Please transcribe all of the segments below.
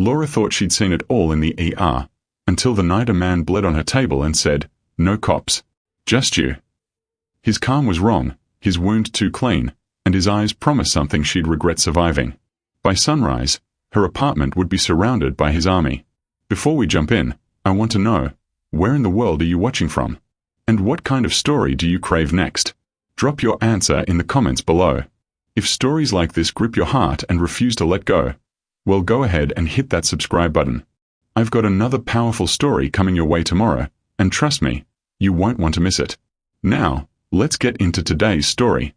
Laura thought she'd seen it all in the ER, until the night a man bled on her table and said, "No cops. Just you." His calm was wrong, his wound too clean, and his eyes promised something she'd regret surviving. By sunrise, her apartment would be surrounded by his army. Before we jump in, I want to know, where in the world are you watching from? And what kind of story do you crave next? Drop your answer in the comments below. If stories like this grip your heart and refuse to let go, well, go ahead and hit that subscribe button. I've got another powerful story coming your way tomorrow, and trust me, you won't want to miss it. Now, let's get into today's story.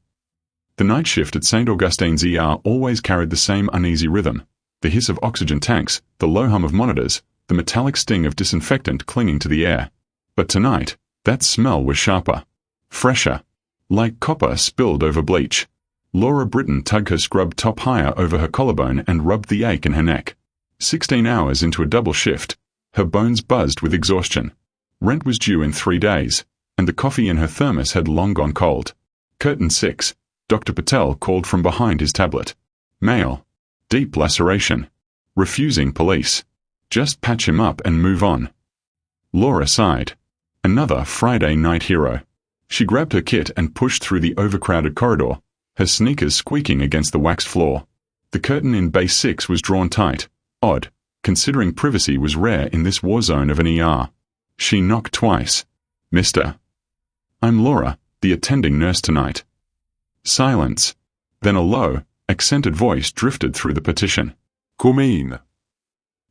The night shift at St. Augustine's ER always carried the same uneasy rhythm, the hiss of oxygen tanks, the low hum of monitors, the metallic sting of disinfectant clinging to the air. But tonight, that smell was sharper, fresher, like copper spilled over bleach. Laura Britton tugged her scrub top higher over her collarbone and rubbed the ache in her neck. 16 hours into a double shift, her bones buzzed with exhaustion. Rent was due in 3 days, and the coffee in her thermos had long gone cold. Curtain 6, Dr. Patel called from behind his tablet. Mail. Deep laceration. Refusing police. Just patch him up and move on. Laura sighed. Another Friday night hero. She grabbed her kit and pushed through the overcrowded corridor, her sneakers squeaking against the waxed floor. The curtain in Bay 6 was drawn tight, odd, considering privacy was rare in this war zone of an ER. She knocked twice. "Mister." "I'm Laura, the attending nurse tonight." Silence. Then a low, accented voice drifted through the partition. "Come in."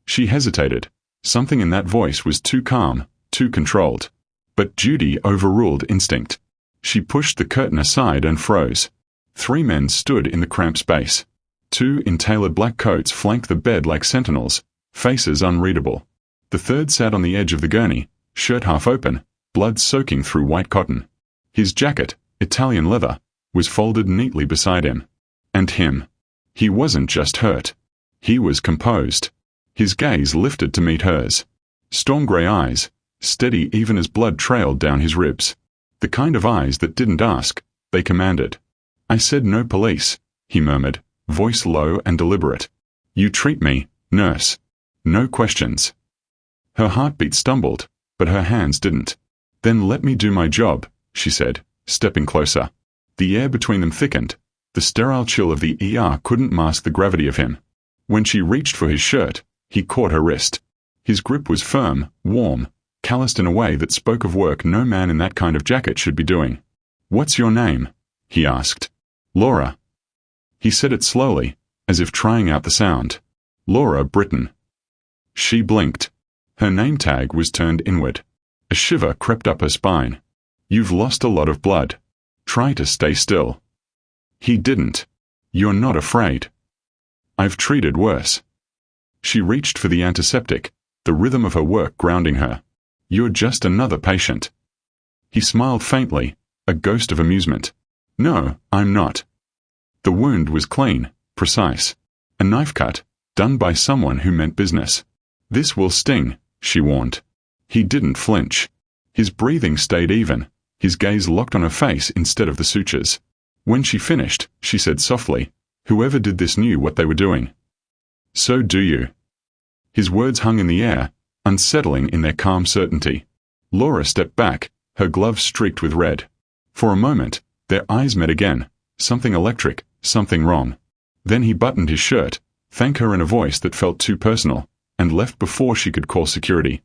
She hesitated. Something in that voice was too calm, too controlled. But duty overruled instinct. She pushed the curtain aside and froze. 3 men stood in the cramped space. 2 in tailored black coats flanked the bed like sentinels, faces unreadable. The third sat on the edge of the gurney, shirt half open, blood soaking through white cotton. His jacket, Italian leather, was folded neatly beside him. And him. He wasn't just hurt. He was composed. His gaze lifted to meet hers. Storm gray eyes, steady even as blood trailed down his ribs. The kind of eyes that didn't ask, they commanded. "I said no police," he murmured, voice low and deliberate. "You treat me, nurse. No questions." Her heartbeat stumbled, but her hands didn't. "Then let me do my job," she said, stepping closer. The air between them thickened. The sterile chill of the ER couldn't mask the gravity of him. When she reached for his shirt, he caught her wrist. His grip was firm, warm, calloused in a way that spoke of work no man in that kind of jacket should be doing. "What's your name?" he asked. "Laura." He said it slowly, as if trying out the sound. "Laura Britton." She blinked. Her name tag was turned inward. A shiver crept up her spine. "You've lost a lot of blood. Try to stay still." He didn't. "You're not afraid." "I've treated worse." She reached for the antiseptic, the rhythm of her work grounding her. "You're just another patient." He smiled faintly, a ghost of amusement. "No, I'm not." The wound was clean, precise. A knife cut, done by someone who meant business. "This will sting," she warned. He didn't flinch. His breathing stayed even, his gaze locked on her face instead of the sutures. When she finished, she said softly, "Whoever did this knew what they were doing." "So do you." His words hung in the air, unsettling in their calm certainty. Laura stepped back, her gloves streaked with red. For a moment, their eyes met again, something electric, something wrong. Then he buttoned his shirt, thanked her in a voice that felt too personal, and left before she could call security.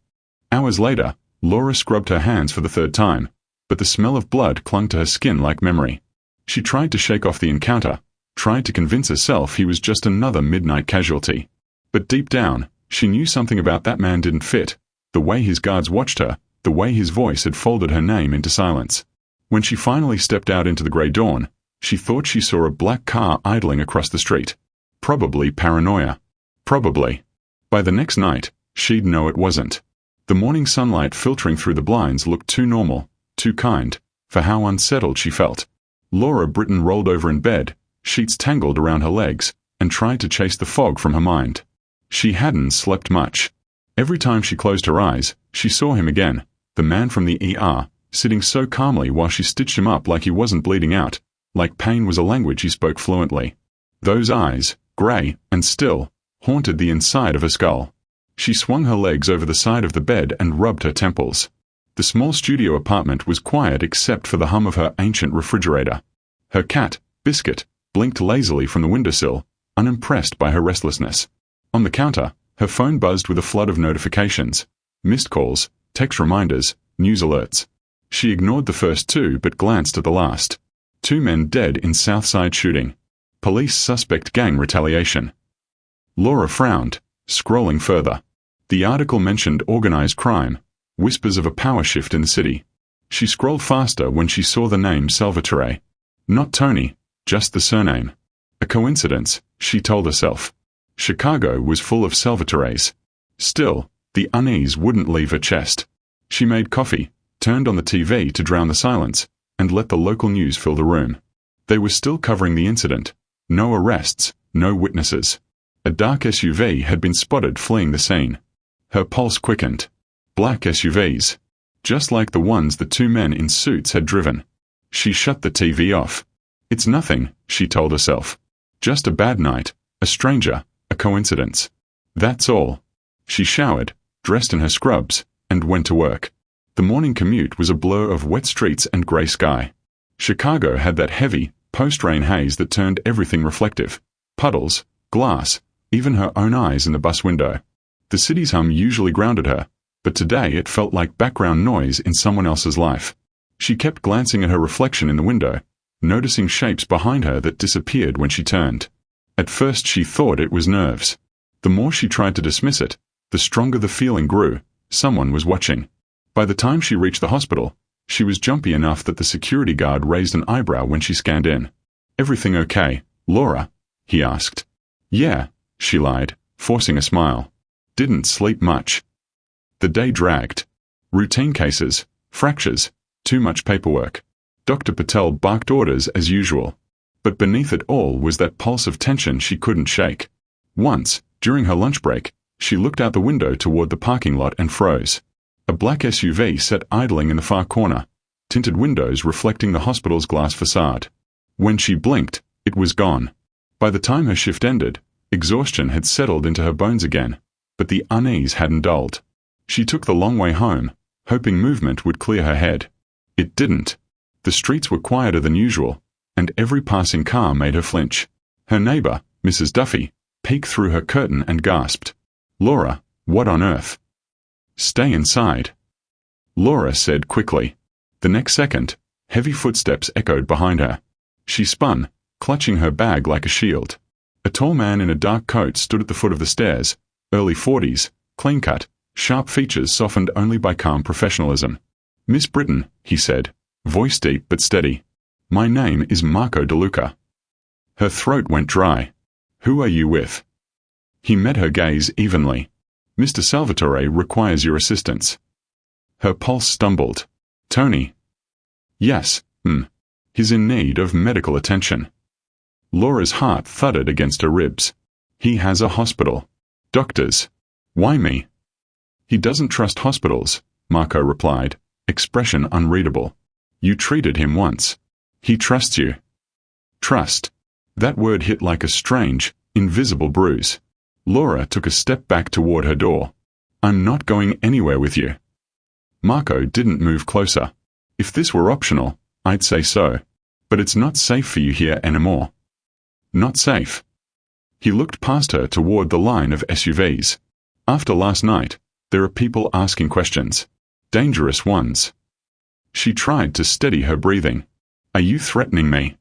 Hours later, Laura scrubbed her hands for the 3rd time, but the smell of blood clung to her skin like memory. She tried to shake off the encounter, tried to convince herself he was just another midnight casualty. But deep down, she knew something about that man didn't fit, the way his guards watched her, the way his voice had folded her name into silence. When she finally stepped out into the grey dawn, she thought she saw a black car idling across the street. Probably paranoia. Probably. By the next night, she'd know it wasn't. The morning sunlight filtering through the blinds looked too normal, too kind, for how unsettled she felt. Laura Britton rolled over in bed, sheets tangled around her legs, and tried to chase the fog from her mind. She hadn't slept much. Every time she closed her eyes, she saw him again, the man from the ER, sitting so calmly while she stitched him up like he wasn't bleeding out, like pain was a language he spoke fluently. Those eyes, grey and still, haunted the inside of her skull. She swung her legs over the side of the bed and rubbed her temples. The small studio apartment was quiet except for the hum of her ancient refrigerator. Her cat, Biscuit, blinked lazily from the windowsill, unimpressed by her restlessness. On the counter, her phone buzzed with a flood of notifications. Missed calls, text reminders, news alerts. She ignored the first two but glanced at the last. 2 men dead in Southside shooting. Police suspect gang retaliation. Laura frowned, scrolling further. The article mentioned organized crime, whispers of a power shift in the city. She scrolled faster when she saw the name Salvatore. Not Tony, just the surname. A coincidence, she told herself. Chicago was full of Salvatores. Still, the unease wouldn't leave her chest. She made coffee, turned on the TV to drown the silence, and let the local news fill the room. They were still covering the incident. No arrests, no witnesses. A dark SUV had been spotted fleeing the scene. Her pulse quickened. Black SUVs. Just like the ones the 2 men in suits had driven. She shut the TV off. It's nothing, she told herself. Just a bad night, a stranger, a coincidence. That's all. She showered, dressed in her scrubs, and went to work. The morning commute was a blur of wet streets and gray sky. Chicago had that heavy, post-rain haze that turned everything reflective. Puddles, glass, even her own eyes in the bus window. The city's hum usually grounded her, but today it felt like background noise in someone else's life. She kept glancing at her reflection in the window, noticing shapes behind her that disappeared when she turned. At first she thought it was nerves. The more she tried to dismiss it, the stronger the feeling grew. Someone was watching. By the time she reached the hospital, she was jumpy enough that the security guard raised an eyebrow when she scanned in. "Everything okay, Laura?" he asked. "Yeah," she lied, forcing a smile. "Didn't sleep much." The day dragged. Routine cases, fractures, too much paperwork. Dr. Patel barked orders as usual. But beneath it all was that pulse of tension she couldn't shake. Once, during her lunch break, she looked out the window toward the parking lot and froze. A black SUV sat idling in the far corner, tinted windows reflecting the hospital's glass facade. When she blinked, it was gone. By the time her shift ended, exhaustion had settled into her bones again, but the unease hadn't dulled. She took the long way home, hoping movement would clear her head. It didn't. The streets were quieter than usual, and every passing car made her flinch. Her neighbor, Mrs. Duffy, peeked through her curtain and gasped. "Laura, what on earth?" "Stay inside," Laura said quickly. The next second, heavy footsteps echoed behind her. She spun, clutching her bag like a shield. A tall man in a dark coat stood at the foot of the stairs, early 40s, clean-cut, sharp features softened only by calm professionalism. "Miss Britton," he said, voice deep but steady. "My name is Marco DeLuca." Her throat went dry. "Who are you with?" He met her gaze evenly. "Mr. Salvatore requires your assistance." Her pulse stumbled. "Tony?" "Yes, He's in need of medical attention." Laura's heart thudded against her ribs. "He has a hospital. Doctors. Why me?" "He doesn't trust hospitals," Marco replied, expression unreadable. "You treated him once. He trusts you." Trust. That word hit like a strange, invisible bruise. Laura took a step back toward her door. "I'm not going anywhere with you." Marco didn't move closer. "If this were optional, I'd say so. But it's not safe for you here anymore." "Not safe." He looked past her toward the line of SUVs. "After last night, there are people asking questions. Dangerous ones." She tried to steady her breathing. "Are you threatening me?"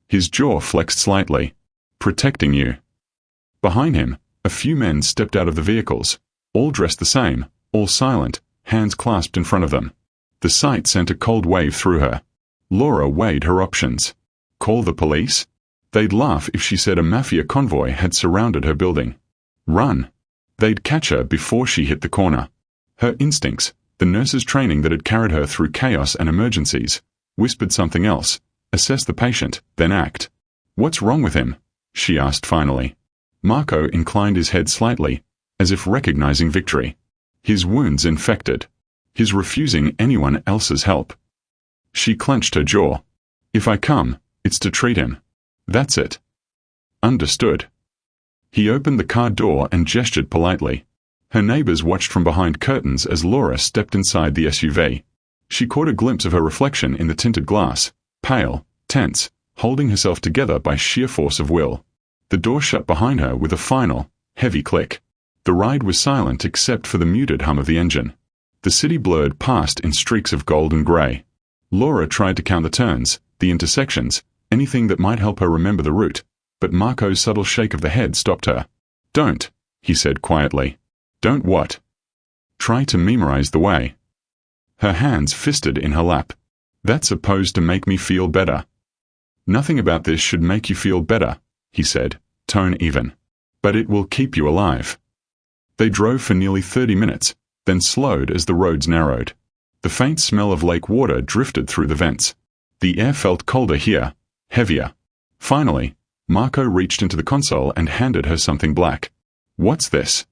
His jaw flexed slightly. "Protecting you." Behind him, a few men stepped out of the vehicles, all dressed the same, all silent, hands clasped in front of them. The sight sent a cold wave through her. Laura weighed her options. Call the police? They'd laugh if she said a mafia convoy had surrounded her building. Run. They'd catch her before she hit the corner. Her instincts, the nurse's training that had carried her through chaos and emergencies, whispered something else. Assess the patient, then act. "What's wrong with him?" she asked finally. Marco inclined his head slightly, as if recognizing victory. "His wound's infected. He's refusing anyone else's help." She clenched her jaw. "If I come, it's to treat him. That's it." "Understood." He opened the car door and gestured politely. Her neighbors watched from behind curtains as Laura stepped inside the SUV. She caught a glimpse of her reflection in the tinted glass, pale, tense, holding herself together by sheer force of will. The door shut behind her with a final, heavy click. The ride was silent except for the muted hum of the engine. The city blurred past in streaks of gold and grey. Laura tried to count the turns, the intersections, anything that might help her remember the route, but Marco's subtle shake of the head stopped her. "Don't," he said quietly. "Don't what?" "Try to memorize the way." Her hands fisted in her lap. "That's supposed to make me feel better." "Nothing about this should make you feel better," he said, tone even. "But it will keep you alive." They drove for nearly 30 minutes, then slowed as the roads narrowed. The faint smell of lake water drifted through the vents. The air felt colder here, heavier. Finally, Marco reached into the console and handed her something black. "What's this?"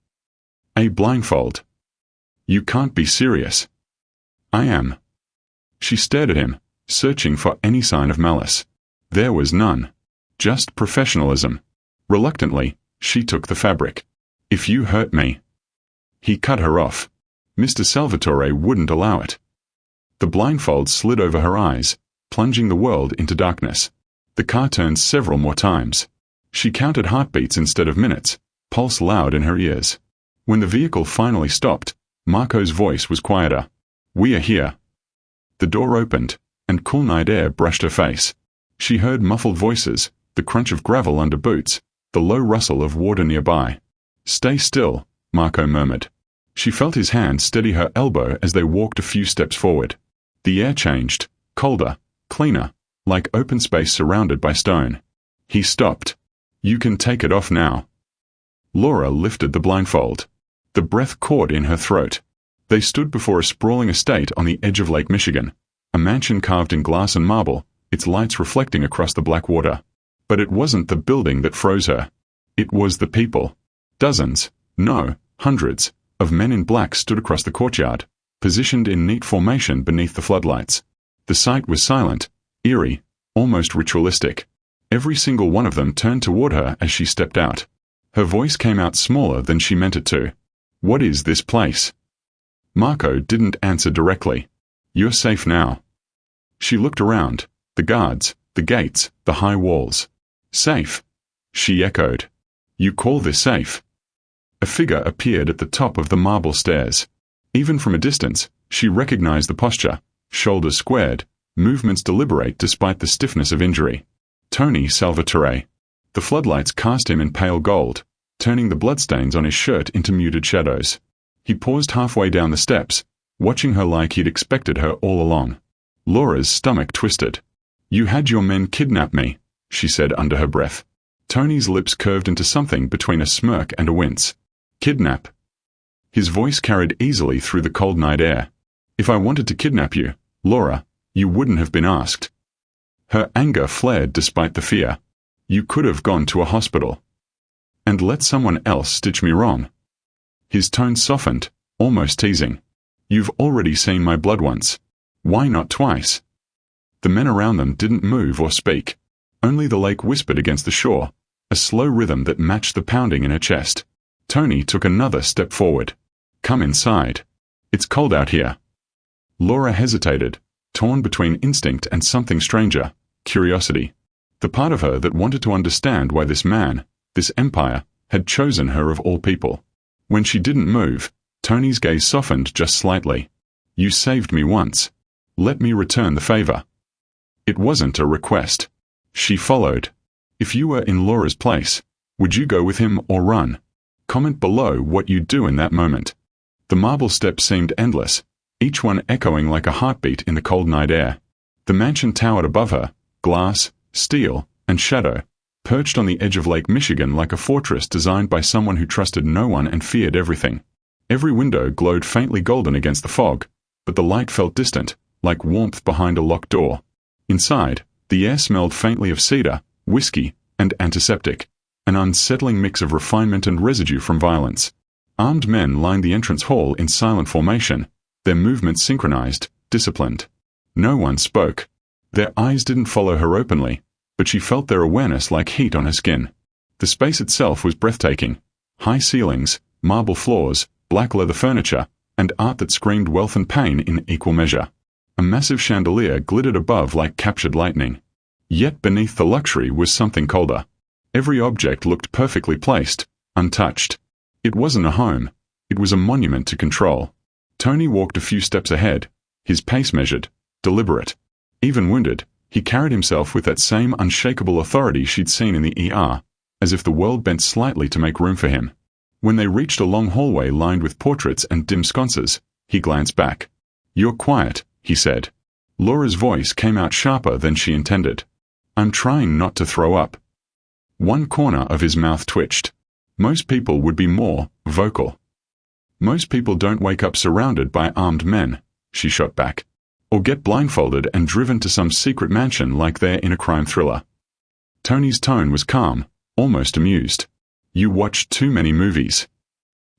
"A blindfold." "You can't be serious." "I am." She stared at him, searching for any sign of malice. There was none. Just professionalism. Reluctantly, she took the fabric. "If you hurt me." He cut her off. Mr. Salvatore wouldn't allow it. The blindfold slid over her eyes, plunging the world into darkness. The car turned several more times. She counted heartbeats instead of minutes, pulse loud in her ears. When the vehicle finally stopped, Marco's voice was quieter. "We are here." The door opened, and cool night air brushed her face. She heard muffled voices, the crunch of gravel under boots, the low rustle of water nearby. "Stay still," Marco murmured. She felt his hand steady her elbow as they walked a few steps forward. The air changed, colder, cleaner, like open space surrounded by stone. He stopped. "You can take it off now." Laura lifted the blindfold. The breath caught in her throat. They stood before a sprawling estate on the edge of Lake Michigan, a mansion carved in glass and marble, its lights reflecting across the black water. But it wasn't the building that froze her. It was the people. Dozens, no, hundreds, of men in black stood across the courtyard, positioned in neat formation beneath the floodlights. The sight was silent, eerie, almost ritualistic. Every single one of them turned toward her as she stepped out. Her voice came out smaller than she meant it to. "What is this place?" Marco didn't answer directly. "You're safe now." She looked around. The guards, the gates, the high walls. "Safe?" she echoed. "You call this safe?" A figure appeared at the top of the marble stairs. Even from a distance, she recognized the posture, shoulders squared, movements deliberate despite the stiffness of injury. Tony Salvatore. The floodlights cast him in pale gold, turning the bloodstains on his shirt into muted shadows. He paused halfway down the steps, watching her like he'd expected her all along. Laura's stomach twisted. "You had your men kidnap me," she said under her breath. Tony's lips curved into something between a smirk and a wince. "Kidnap?" His voice carried easily through the cold night air. "If I wanted to kidnap you, Laura, you wouldn't have been asked." Her anger flared despite the fear. "You could have gone to a hospital. And let someone else stitch me wrong." His tone softened, almost teasing. "You've already seen my blood once. Why not twice?" The men around them didn't move or speak. Only the lake whispered against the shore, a slow rhythm that matched the pounding in her chest. Tony took another step forward. "Come inside. It's cold out here." Laura hesitated, torn between instinct and something stranger, curiosity. The part of her that wanted to understand why this man, this empire, had chosen her of all people. When she didn't move, Tony's gaze softened just slightly. "You saved me once. Let me return the favor." It wasn't a request. She followed. "If you were in Laura's place, would you go with him or run? Comment below what you'd do in that moment." The marble steps seemed endless, each one echoing like a heartbeat in the cold night air. The mansion towered above her, glass, steel, and shadow, perched on the edge of Lake Michigan like a fortress designed by someone who trusted no one and feared everything. Every window glowed faintly golden against the fog, but the light felt distant, like warmth behind a locked door. Inside, the air smelled faintly of cedar, whiskey, and antiseptic, an unsettling mix of refinement and residue from violence. Armed men lined the entrance hall in silent formation, their movements synchronized, disciplined. No one spoke. Their eyes didn't follow her openly, but she felt their awareness like heat on her skin. The space itself was breathtaking. High ceilings, marble floors, black leather furniture, and art that screamed wealth and pain in equal measure. A massive chandelier glittered above like captured lightning. Yet beneath the luxury was something colder. Every object looked perfectly placed, untouched. It wasn't a home. It was a monument to control. Tony walked a few steps ahead, his pace measured, deliberate. Even wounded, he carried himself with that same unshakable authority she'd seen in the ER, as if the world bent slightly to make room for him. When they reached a long hallway lined with portraits and dim sconces, he glanced back. "You're quiet," he said. Laura's voice came out sharper than she intended. "I'm trying not to throw up." One corner of his mouth twitched. Most people would be more vocal. "Most people don't wake up surrounded by armed men," she shot back. "Or get blindfolded and driven to some secret mansion like they're in a crime thriller." Tony's tone was calm, almost amused. "You watched too many movies."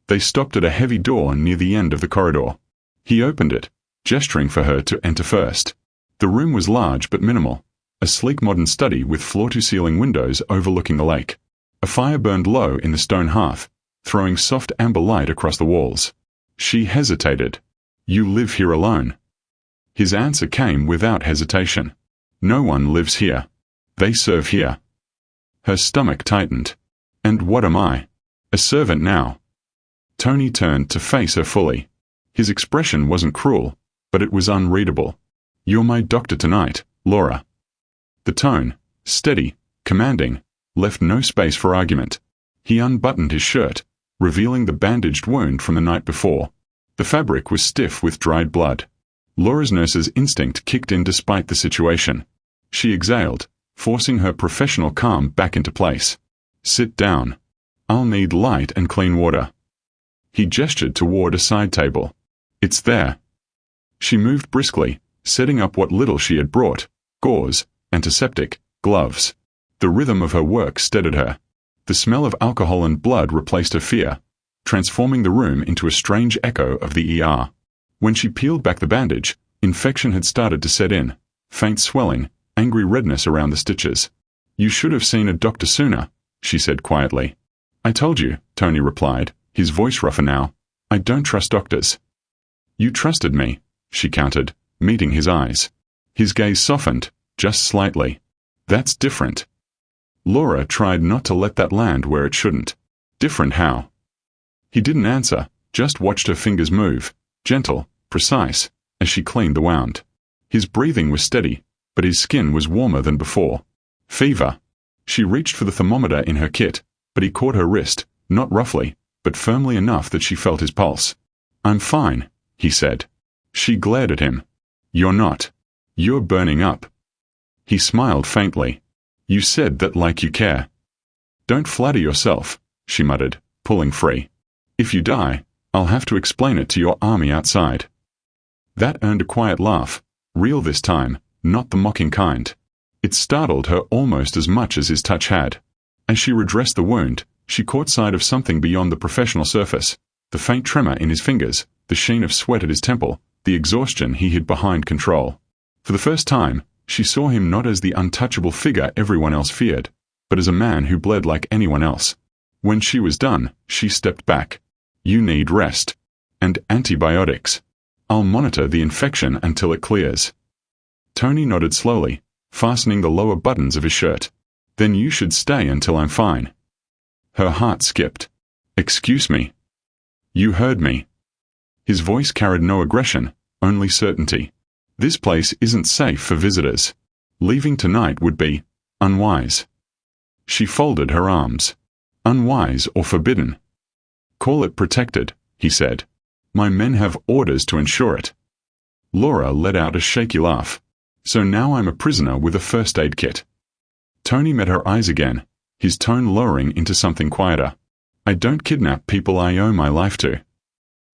They stopped at a heavy door near the end of the corridor. He opened it, gesturing for her to enter first. The room was large but minimal, a sleek modern study with floor-to-ceiling windows overlooking the lake. A fire burned low in the stone hearth, throwing soft amber light across the walls. She hesitated. "You live here alone?" His answer came without hesitation. "No one lives here. They serve here." Her stomach tightened. "And what am I? A servant now?" Tony turned to face her fully. His expression wasn't cruel, but it was unreadable. "You're my doctor tonight, Laura." The tone, steady, commanding, left no space for argument. He unbuttoned his shirt, revealing the bandaged wound from the night before. The fabric was stiff with dried blood. Laura's nurse's instinct kicked in despite the situation. She exhaled, forcing her professional calm back into place. "Sit down. I'll need light and clean water." He gestured toward a side table. "It's there." She moved briskly, setting up what little she had brought: gauze, antiseptic, gloves. The rhythm of her work steadied her. The smell of alcohol and blood replaced her fear, transforming the room into a strange echo of the ER. When she peeled back the bandage, infection had started to set in, faint swelling, angry redness around the stitches. "You should have seen a doctor sooner," she said quietly. "I told you," Tony replied, his voice rougher now. "I don't trust doctors." "You trusted me," she countered, meeting his eyes. His gaze softened, just slightly. "That's different." Laura tried not to let that land where it shouldn't. "Different how?" He didn't answer, just watched her fingers move, gentle, precise, as she cleaned the wound. His breathing was steady, but his skin was warmer than before. "Fever." She reached for the thermometer in her kit, but he caught her wrist, not roughly, but firmly enough that she felt his pulse. "I'm fine," he said. She glared at him. "You're not. You're burning up." He smiled faintly. "You said that like you care." "Don't flatter yourself," she muttered, pulling free. "If you die, I'll have to explain it to your army outside." That earned a quiet laugh, real this time, not the mocking kind. It startled her almost as much as his touch had. As she redressed the wound, she caught sight of something beyond the professional surface: the faint tremor in his fingers, the sheen of sweat at his temple, the exhaustion he hid behind control. For the first time, she saw him not as the untouchable figure everyone else feared, but as a man who bled like anyone else. When she was done, she stepped back. "You need rest. And antibiotics. I'll monitor the infection until it clears." Tony nodded slowly, fastening the lower buttons of his shirt. "Then you should stay until I'm fine." Her heart skipped. "Excuse me." "You heard me." His voice carried no aggression, only certainty. "This place isn't safe for visitors. Leaving tonight would be unwise." She folded her arms. "Unwise or forbidden?" "Call it protected," he said. "My men have orders to ensure it." Laura let out a shaky laugh. "So now I'm a prisoner with a first aid kit." Tony met her eyes again, his tone lowering into something quieter. "I don't kidnap people I owe my life to."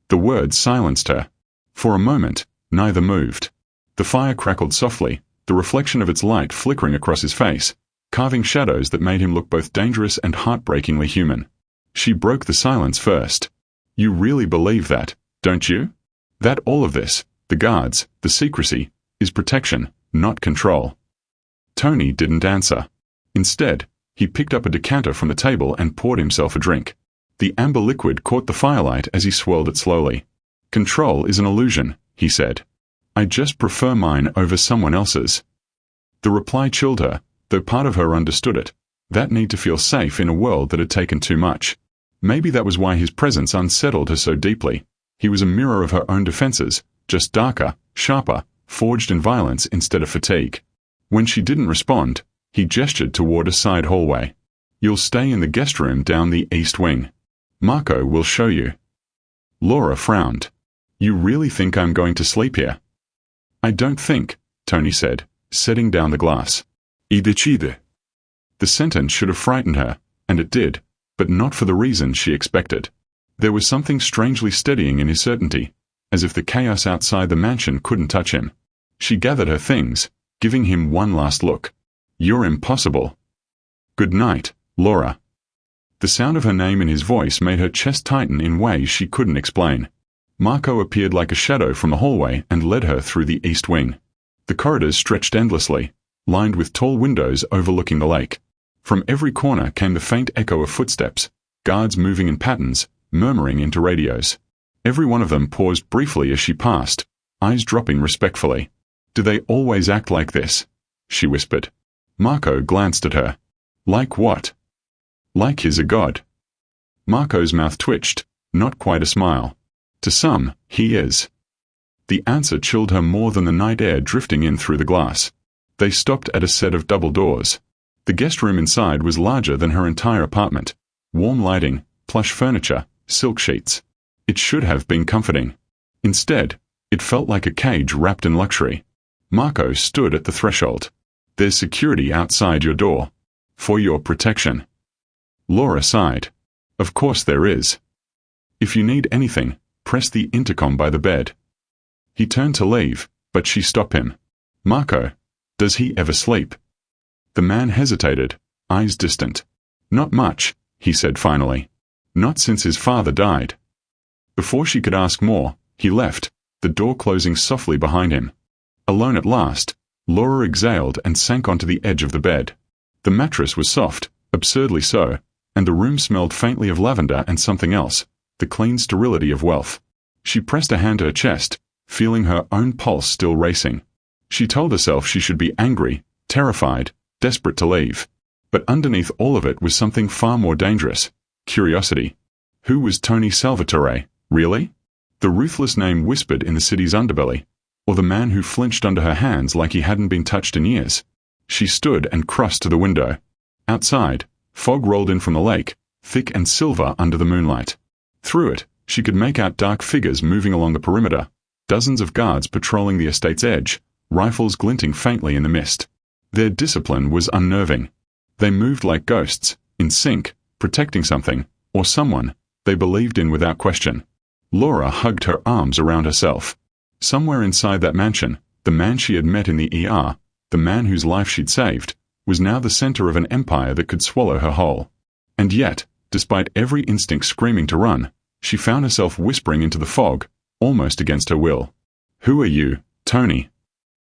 The words silenced her. For a moment, neither moved. The fire crackled softly, the reflection of its light flickering across his face, carving shadows that made him look both dangerous and heartbreakingly human. She broke the silence first. "You really believe that, don't you? That all of this, the guards, the secrecy, is protection, not control?" Tony didn't answer. Instead, He picked up a decanter from the table and poured himself a drink. The amber liquid caught the firelight as he swirled it slowly. "Control is an illusion," he said. "I just prefer mine over someone else's." The reply chilled her, though part of her understood it. That need to feel safe in a world that had taken too much. Maybe that was why his presence unsettled her so deeply. He was a mirror of her own defenses, just darker, sharper, forged in violence instead of fatigue. When she didn't respond, he gestured toward a side hallway. "You'll stay in the guest room down the east wing. Marco will show you." Laura frowned. "You really think I'm going to sleep here?" "I don't think," Tony said, setting down the glass. "I decide." The sentence should have frightened her, and it did, but not for the reason she expected. There was something strangely steadying in his certainty, as if the chaos outside the mansion couldn't touch him. She gathered her things, giving him one last look. "You're impossible." "Good night, Laura." The sound of her name in his voice made her chest tighten in ways she couldn't explain. Marco appeared like a shadow from the hallway and led her through the east wing. The corridors stretched endlessly, lined with tall windows overlooking the lake. From every corner came the faint echo of footsteps, guards moving in patterns, murmuring into radios. Every one of them paused briefly as she passed, eyes dropping respectfully. "Do they always act like this?" she whispered. Marco glanced at her. "Like what?" "Like he's a god." Marco's mouth twitched, not quite a smile. "To some, he is." The answer chilled her more than the night air drifting in through the glass. They stopped at a set of double doors. The guest room inside was larger than her entire apartment. Warm lighting, plush furniture, silk sheets. It should have been comforting. Instead, it felt like a cage wrapped in luxury. Marco stood at the threshold. "There's security outside your door. For your protection." Laura sighed. "Of course there is. If you need anything, press the intercom by the bed." He turned to leave, but she stopped him. "Marco, does he ever sleep?" The man hesitated, eyes distant. "Not much," he said finally. "Not since his father died." Before she could ask more, he left, the door closing softly behind him. Alone at last, Laura exhaled and sank onto the edge of the bed. The mattress was soft, absurdly so, and the room smelled faintly of lavender and something else, the clean sterility of wealth. She pressed a hand to her chest, feeling her own pulse still racing. She told herself she should be angry, terrified, desperate to leave. But underneath all of it was something far more dangerous: curiosity. Who was Tony Salvatore, really? The ruthless name whispered in the city's underbelly, or the man who flinched under her hands like he hadn't been touched in years? She stood and crossed to the window. Outside, fog rolled in from the lake, thick and silver under the moonlight. Through it, she could make out dark figures moving along the perimeter, dozens of guards patrolling the estate's edge, rifles glinting faintly in the mist. Their discipline was unnerving. They moved like ghosts, in sync, protecting something, or someone, they believed in without question. Laura hugged her arms around herself. Somewhere inside that mansion, the man she had met in the ER, the man whose life she'd saved, was now the center of an empire that could swallow her whole. And yet, despite every instinct screaming to run, she found herself whispering into the fog, almost against her will. "Who are you, Tony?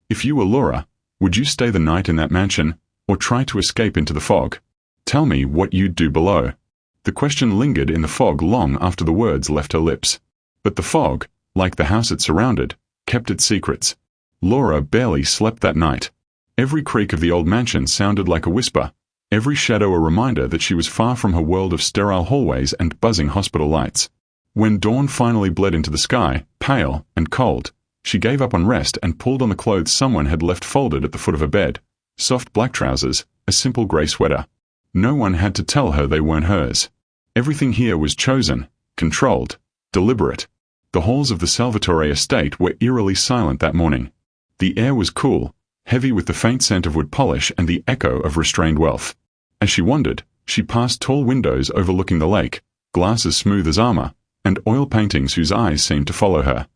If you were Laura, would you stay the night in that mansion, or try to escape into the fog? Tell me what you'd do below." The question lingered in the fog long after the words left her lips. But the fog, like the house it surrounded, kept its secrets. Laura barely slept that night. Every creak of the old mansion sounded like a whisper, every shadow a reminder that she was far from her world of sterile hallways and buzzing hospital lights. When dawn finally bled into the sky, pale and cold, she gave up on rest and pulled on the clothes someone had left folded at the foot of her bed. Soft black trousers, a simple grey sweater. No one had to tell her they weren't hers. Everything here was chosen, controlled, deliberate. The halls of the Salvatore estate were eerily silent that morning. The air was cool, heavy with the faint scent of wood polish and the echo of restrained wealth. As she wandered, she passed tall windows overlooking the lake, glass as smooth as armor, and oil paintings whose eyes seemed to follow her.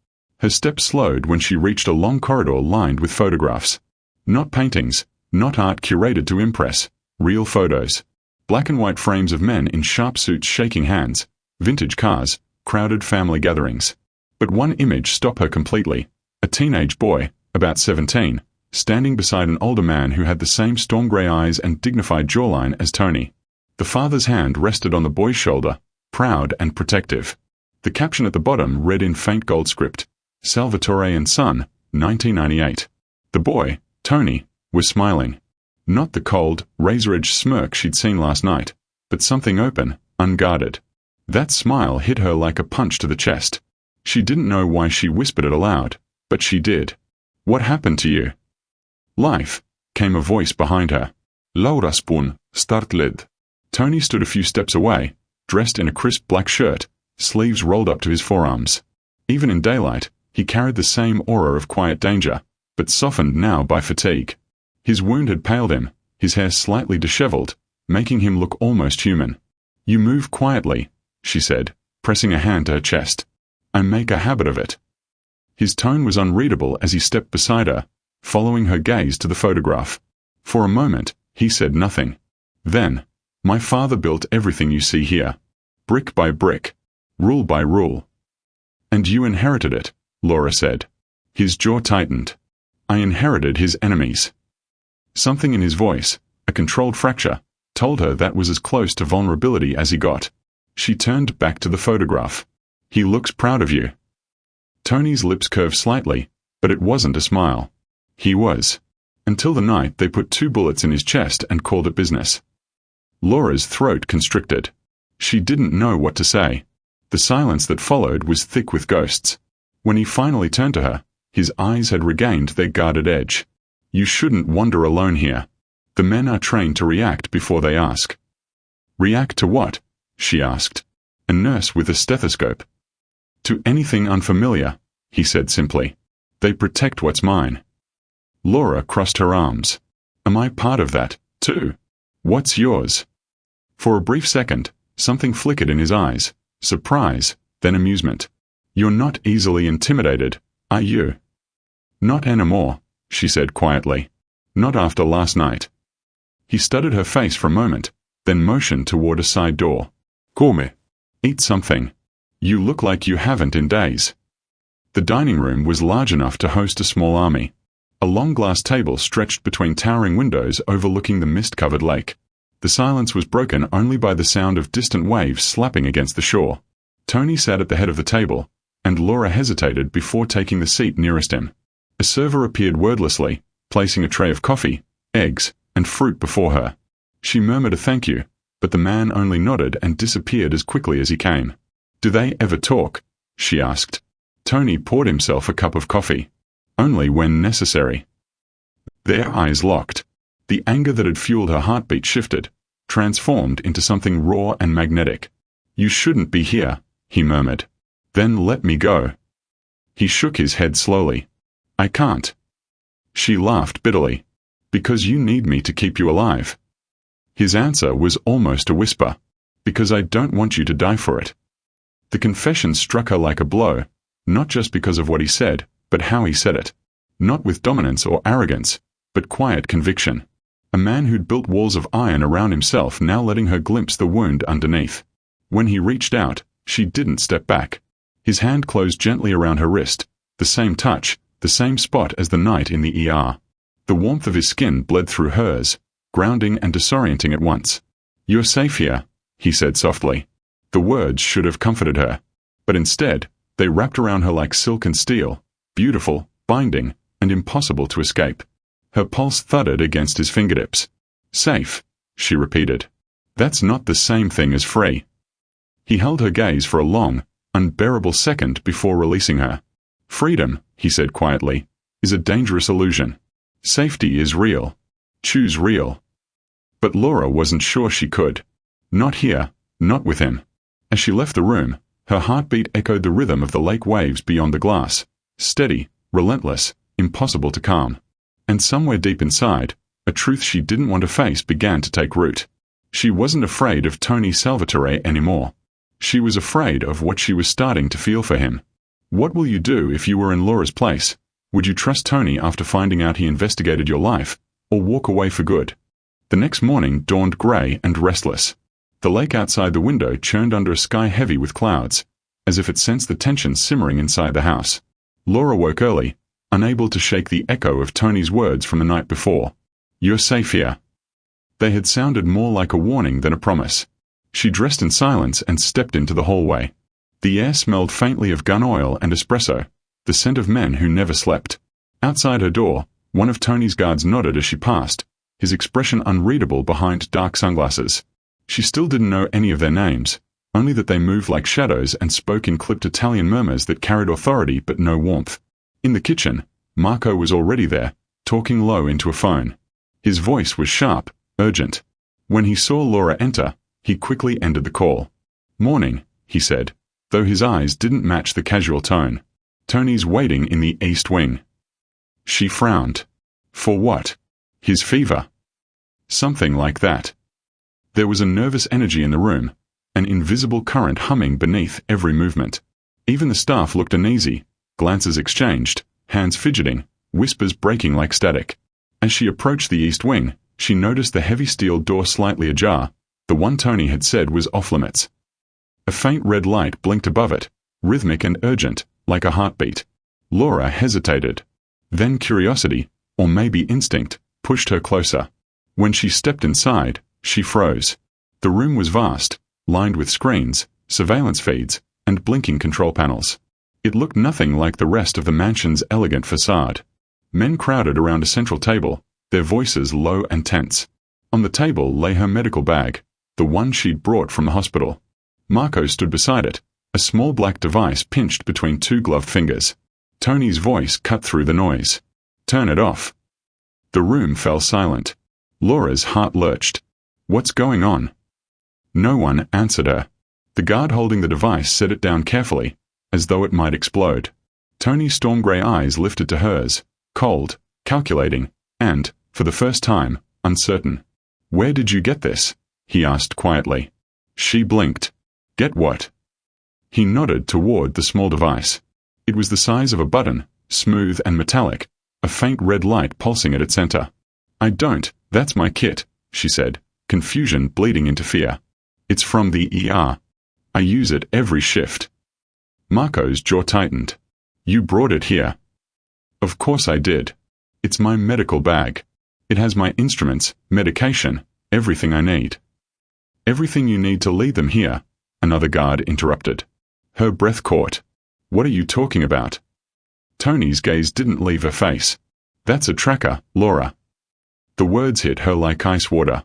Her steps slowed when she reached a long corridor lined with photographs. Not paintings, not art curated to impress, real photos. Black and white frames of men in sharp suits shaking hands, vintage cars, crowded family gatherings. But one image stopped her completely. A teenage boy, about 17, standing beside an older man who had the same storm-grey eyes and dignified jawline as Tony. The father's hand rested on the boy's shoulder, proud and protective. The caption at the bottom read in faint gold script, Salvatore and Son, 1998. The boy, Tony, was smiling. Not the cold, razor-edged smirk she'd seen last night, but something open, unguarded. That smile hit her like a punch to the chest. She didn't know why she whispered it aloud, but she did. "What happened to you?" "Life," came a voice behind her. "Laura Spoon, startled." Tony stood a few steps away, dressed in a crisp black shirt, sleeves rolled up to his forearms. Even in daylight, he carried the same aura of quiet danger, but softened now by fatigue. His wound had paled him, his hair slightly disheveled, making him look almost human. "You move quietly," she said, pressing a hand to her chest. "I make a habit of it." His tone was unreadable as he stepped beside her, following her gaze to the photograph. For a moment, he said nothing. Then, "My father built everything you see here. Brick by brick. Rule by rule." "And you inherited it," Laura said. His jaw tightened. "I inherited his enemies." Something in his voice, a controlled fracture, told her that was as close to vulnerability as he got. She turned back to the photograph. "He looks proud of you." Tony's lips curved slightly, but it wasn't a smile. He was. Until the night they put 2 bullets in his chest and called it business. Laura's throat constricted. She didn't know what to say. The silence that followed was thick with ghosts. When he finally turned to her, his eyes had regained their guarded edge. "You shouldn't wander alone here. The men are trained to react before they ask." "React to what?" she asked. "A nurse with a stethoscope." "To anything unfamiliar," he said simply. "They protect what's mine." Laura crossed her arms. "Am I part of that, too? What's yours?" For a brief second, something flickered in his eyes, surprise, then amusement. "You're not easily intimidated, are you?" "Not anymore," she said quietly. "Not after last night." He studied her face for a moment, then motioned toward a side door. "Come. Eat something. You look like you haven't in days." The dining room was large enough to host a small army. A long glass table stretched between towering windows overlooking the mist-covered lake. The silence was broken only by the sound of distant waves slapping against the shore. Tony sat at the head of the table, and Laura hesitated before taking the seat nearest him. A server appeared wordlessly, placing a tray of coffee, eggs, and fruit before her. She murmured a thank you, but the man only nodded and disappeared as quickly as he came. "Do they ever talk?" she asked. Tony poured himself a cup of coffee. "Only when necessary." Their eyes locked. The anger that had fueled her heartbeat shifted, transformed into something raw and magnetic. "You shouldn't be here," he murmured. "Then let me go." He shook his head slowly. "I can't." She laughed bitterly. "Because you need me to keep you alive." His answer was almost a whisper. "Because I don't want you to die for it." The confession struck her like a blow, not just because of what he said, but how he said it. Not with dominance or arrogance, but quiet conviction. A man who'd built walls of iron around himself now letting her glimpse the wound underneath. When he reached out, she didn't step back. His hand closed gently around her wrist, the same touch, the same spot as the night in the ER. The warmth of his skin bled through hers, grounding and disorienting at once. "You're safe here," he said softly. The words should have comforted her, but instead, they wrapped around her like silk and steel, beautiful, binding, and impossible to escape. Her pulse thudded against his fingertips. "Safe," she repeated. "That's not the same thing as free." He held her gaze for a long, unbearable second before releasing her. "Freedom," he said quietly, "is a dangerous illusion. Safety is real. Choose real." But Laura wasn't sure she could. Not here, not with him. As she left the room, her heartbeat echoed the rhythm of the lake waves beyond the glass, steady, relentless, impossible to calm. And somewhere deep inside, a truth she didn't want to face began to take root. She wasn't afraid of Tony Salvatore anymore. She was afraid of what she was starting to feel for him. What will you do if you were in Laura's place? Would you trust Tony after finding out he investigated your life, or walk away for good? The next morning dawned grey and restless. The lake outside the window churned under a sky heavy with clouds, as if it sensed the tension simmering inside the house. Laura woke early, unable to shake the echo of Tony's words from the night before. "You're safe here." They had sounded more like a warning than a promise. She dressed in silence and stepped into the hallway. The air smelled faintly of gun oil and espresso, the scent of men who never slept. Outside her door, one of Tony's guards nodded as she passed, his expression unreadable behind dark sunglasses. She still didn't know any of their names, only that they moved like shadows and spoke in clipped Italian murmurs that carried authority but no warmth. In the kitchen, Marco was already there, talking low into a phone. His voice was sharp, urgent. When he saw Laura enter, he quickly ended the call. "Morning," he said, though his eyes didn't match the casual tone. "Tony's waiting in the East Wing." She frowned. For what? His fever? Something like that. There was a nervous energy in the room, an invisible current humming beneath every movement. Even the staff looked uneasy, glances exchanged, hands fidgeting, whispers breaking like static. As she approached the East Wing, she noticed the heavy steel door slightly ajar. The one Tony had said was off-limits. A faint red light blinked above it, rhythmic and urgent, like a heartbeat. Laura hesitated. Then curiosity, or maybe instinct, pushed her closer. When she stepped inside, she froze. The room was vast, lined with screens, surveillance feeds, and blinking control panels. It looked nothing like the rest of the mansion's elegant facade. Men crowded around a central table, their voices low and tense. On the table lay her medical bag, the one she'd brought from the hospital. Marco stood beside it, a small black device pinched between two gloved fingers. Tony's voice cut through the noise. "Turn it off." The room fell silent. Laura's heart lurched. "What's going on?" No one answered her. The guard holding the device set it down carefully, as though it might explode. Tony's storm-gray eyes lifted to hers, cold, calculating, and, for the first time, uncertain. "Where did you get this?" he asked quietly. She blinked. "Get what?" He nodded toward the small device. It was the size of a button, smooth and metallic, a faint red light pulsing at its center. "I don't, that's my kit," she said, confusion bleeding into fear. "It's from the ER. I use it every shift." Marco's jaw tightened. "You brought it here." "Of course I did. It's my medical bag. It has my instruments, medication, everything I need." "Everything you need to lead them here," another guard interrupted. Her breath caught. "What are you talking about?" Tony's gaze didn't leave her face. "That's a tracker, Laura." The words hit her like ice water.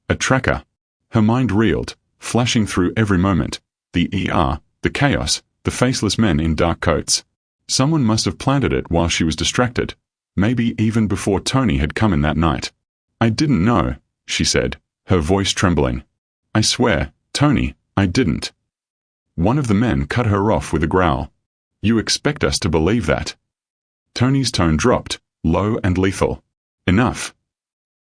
A tracker. Her mind reeled, flashing through every moment. The ER, the chaos, the faceless men in dark coats. Someone must have planted it while she was distracted, maybe even before Tony had come in that night. "I didn't know," she said, her voice trembling. "I swear, Tony, I didn't." One of the men cut her off with a growl. "You expect us to believe that?" Tony's tone dropped, low and lethal. "Enough."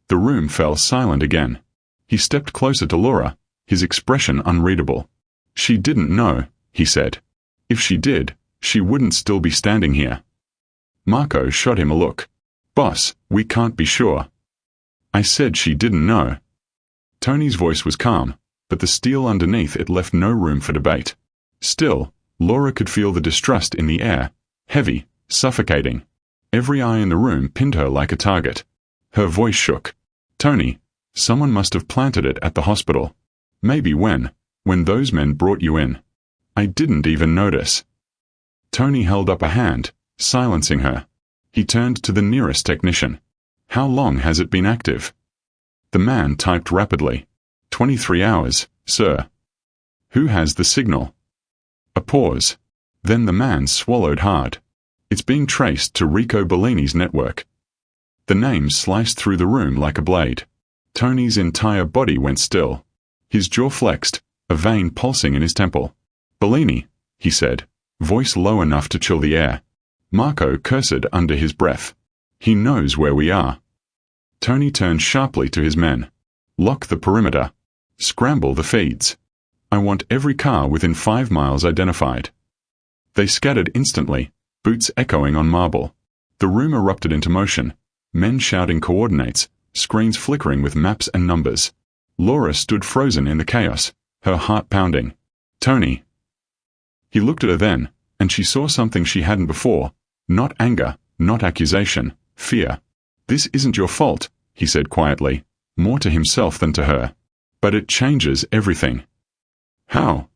The room fell silent again. He stepped closer to Laura, his expression unreadable. "She didn't know," he said. "If she did, she wouldn't still be standing here." Marco shot him a look. "Boss, we can't be sure." "I said she didn't know." Tony's voice was calm, but the steel underneath it left no room for debate. Still, Laura could feel the distrust in the air, heavy, suffocating. Every eye in the room pinned her like a target. Her voice shook. "Tony, someone must have planted it at the hospital. Maybe when those men brought you in. I didn't even notice." Tony held up a hand, silencing her. He turned to the nearest technician. "How long has it been active?" The man typed rapidly. 23 hours, sir." "Who has the signal?" A pause. Then the man swallowed hard. "It's being traced to Rico Bellini's network." The name sliced through the room like a blade. Tony's entire body went still. His jaw flexed, a vein pulsing in his temple. "Bellini," he said, voice low enough to chill the air. Marco cursed under his breath. "He knows where we are." Tony turned sharply to his men. "Lock the perimeter. Scramble the feeds. I want every car within 5 miles identified." They scattered instantly, boots echoing on marble. The room erupted into motion, men shouting coordinates, screens flickering with maps and numbers. Laura stood frozen in the chaos, her heart pounding. "Tony." He looked at her then, and she saw something she hadn't before, not anger, not accusation, fear. "This isn't your fault," he said quietly, more to himself than to her. "But it changes everything." "How?"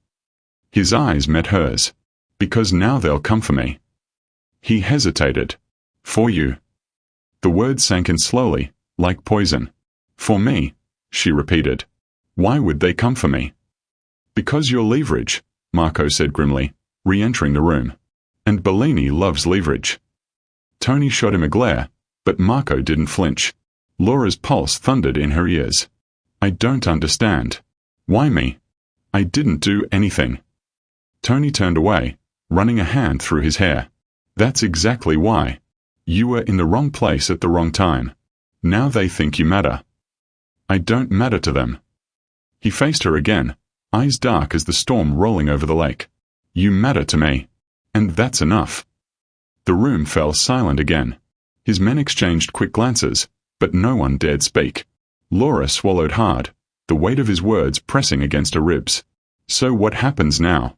His eyes met hers. "Because now they'll come for me." He hesitated. "For you." The words sank in slowly, like poison. "For me," she repeated. "Why would they come for me?" "Because you're leverage," Marco said grimly, re-entering the room. "And Bellini loves leverage." Tony shot him a glare, but Marco didn't flinch. Laura's pulse thundered in her ears. "I don't understand. Why me? I didn't do anything." Tony turned away, running a hand through his hair. "That's exactly why. You were in the wrong place at the wrong time. Now they think you matter." "I don't matter to them." He faced her again, eyes dark as the storm rolling over the lake. "You matter to me. And that's enough." The room fell silent again. His men exchanged quick glances, but no one dared speak. Laura swallowed hard, the weight of his words pressing against her ribs. "So what happens now?"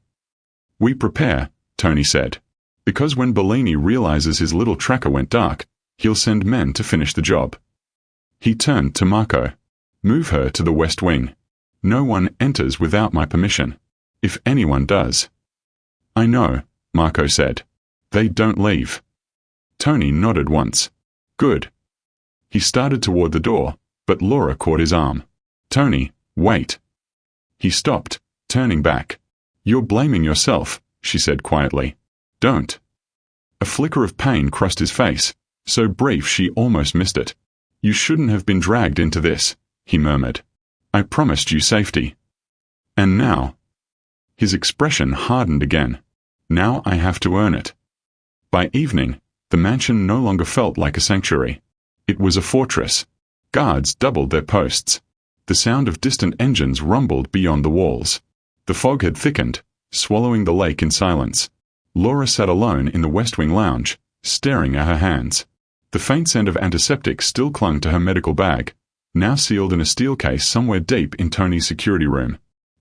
"We prepare," Tony said. "Because when Bellini realizes his little tracker went dark, he'll send men to finish the job." He turned to Marco. "Move her to the West Wing. No one enters without my permission. If anyone does." "I know," Marco said. "They don't leave." Tony nodded once. "Good." He started toward the door, but Laura caught his arm. "Tony, wait." He stopped, turning back. "You're blaming yourself," she said quietly. "Don't." A flicker of pain crossed his face, so brief she almost missed it. "You shouldn't have been dragged into this," he murmured. "I promised you safety." "And now?" His expression hardened again. "Now I have to earn it." By evening, the mansion no longer felt like a sanctuary. It was a fortress. Guards doubled their posts. The sound of distant engines rumbled beyond the walls. The fog had thickened, swallowing the lake in silence. Laura sat alone in the West Wing lounge, staring at her hands. The faint scent of antiseptic still clung to her medical bag, now sealed in a steel case somewhere deep in Tony's security room.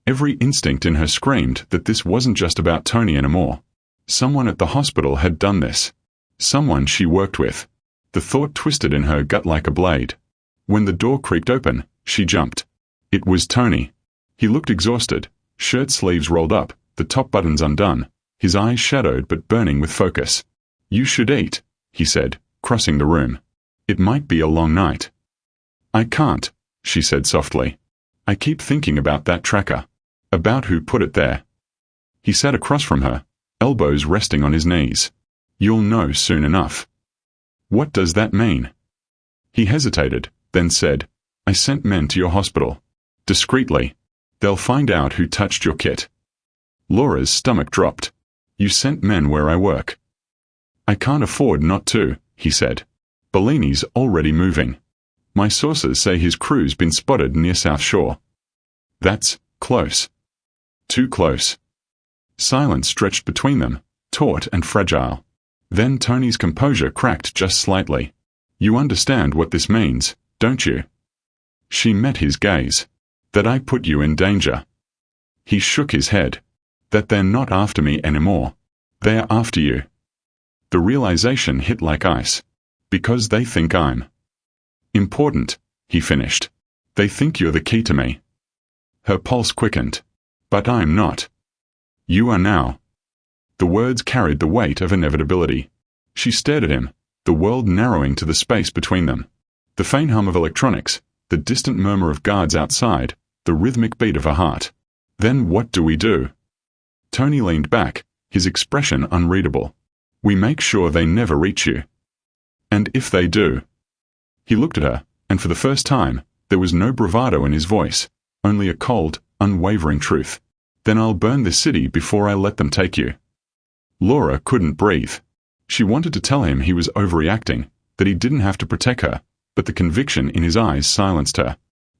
Every instinct in her screamed that this wasn't just about Tony anymore. Someone at the hospital had done this. Someone she worked with. The thought twisted in her gut like a blade. When the door creaked open, she jumped. It was Tony. He looked exhausted, shirt sleeves rolled up, the top buttons undone, his eyes shadowed but burning with focus. "You should eat," he said, crossing the room. "It might be a long night." "I can't," she said softly. "I keep thinking about that tracker. About who put it there." He sat across from her, elbows resting on his knees. "You'll know soon enough." "What does that mean?" He hesitated, then said, "I sent men to your hospital. Discreetly. They'll find out who touched your kit." Laura's stomach dropped. "You sent men where I work." "I can't afford not to," he said. "Bellini's already moving. My sources say his crew's been spotted near South Shore." "That's close." "Too close." Silence stretched between them, taut and fragile. Then Tony's composure cracked just slightly. "You understand what this means, don't you?" She met his gaze. "That I put you in danger." He shook his head. "That they're not after me anymore. They're after you." The realization hit like ice. "Because they think I'm important," he finished. "They think you're the key to me." Her pulse quickened. "But I'm not." "You are now." The words carried the weight of inevitability. She stared at him, the world narrowing to the space between them. The faint hum of electronics, the distant murmur of guards outside, the rhythmic beat of her heart. "Then what do we do?" Tony leaned back, his expression unreadable. "We make sure they never reach you." "And if they do?" He looked at her, and for the first time, there was no bravado in his voice, only a cold, unwavering truth. "Then I'll burn this city before I let them take you." Laura couldn't breathe. She wanted to tell him he was overreacting, that he didn't have to protect her, but the conviction in his eyes silenced her.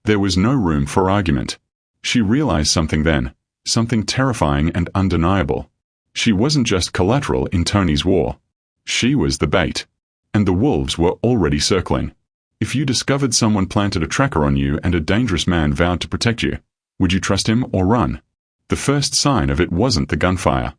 There was no room for argument. She realized something then, something terrifying and undeniable. She wasn't just collateral in Tony's war. She was the bait. And the wolves were already circling. If you discovered someone planted a tracker on you and a dangerous man vowed to protect you, would you trust him or run? The first sign of it wasn't the gunfire.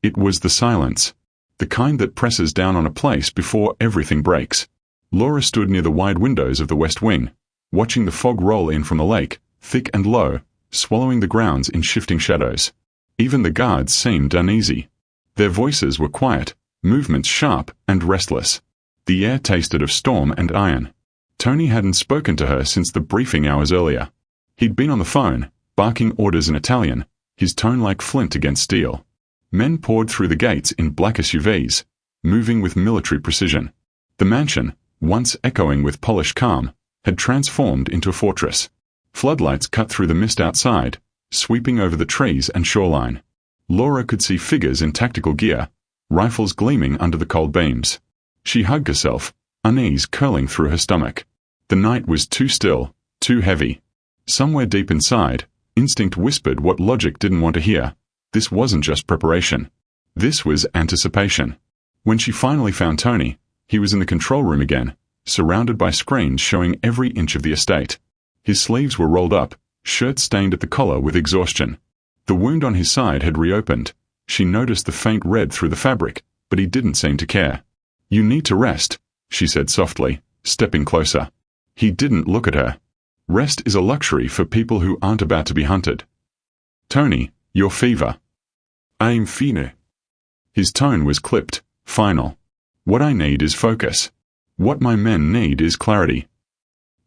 It was the silence. the kind that presses down on a place before everything breaks. Laura stood near the wide windows of the West Wing, watching the fog roll in from the lake, thick and low, swallowing the grounds in shifting shadows. Even the guards seemed uneasy. Their voices were quiet, movements sharp and restless. The air tasted of storm and iron. Tony hadn't spoken to her since the briefing hours earlier. He'd been on the phone, barking orders in Italian, his tone like flint against steel. Men poured through the gates in black SUVs, moving with military precision. The mansion, once echoing with polished calm, had transformed into a fortress. Floodlights cut through the mist outside, sweeping over the trees and shoreline. Laura could see figures in tactical gear, rifles gleaming under the cold beams. She hugged herself, unease curling through her stomach. The night was too still, too heavy. Somewhere deep inside, instinct whispered what logic didn't want to hear. This wasn't just preparation. This was anticipation. When she finally found Tony, he was in the control room again, surrounded by screens showing every inch of the estate. His sleeves were rolled up, shirt stained at the collar with exhaustion. The wound on his side had reopened. She noticed the faint red through the fabric, but he didn't seem to care. "You need to rest," she said softly, stepping closer. He didn't look at her. Rest is a luxury for people who aren't about to be hunted. "Tony, your fever." "I'm fine." His tone was clipped, final. "What I need is focus. What my men need is clarity."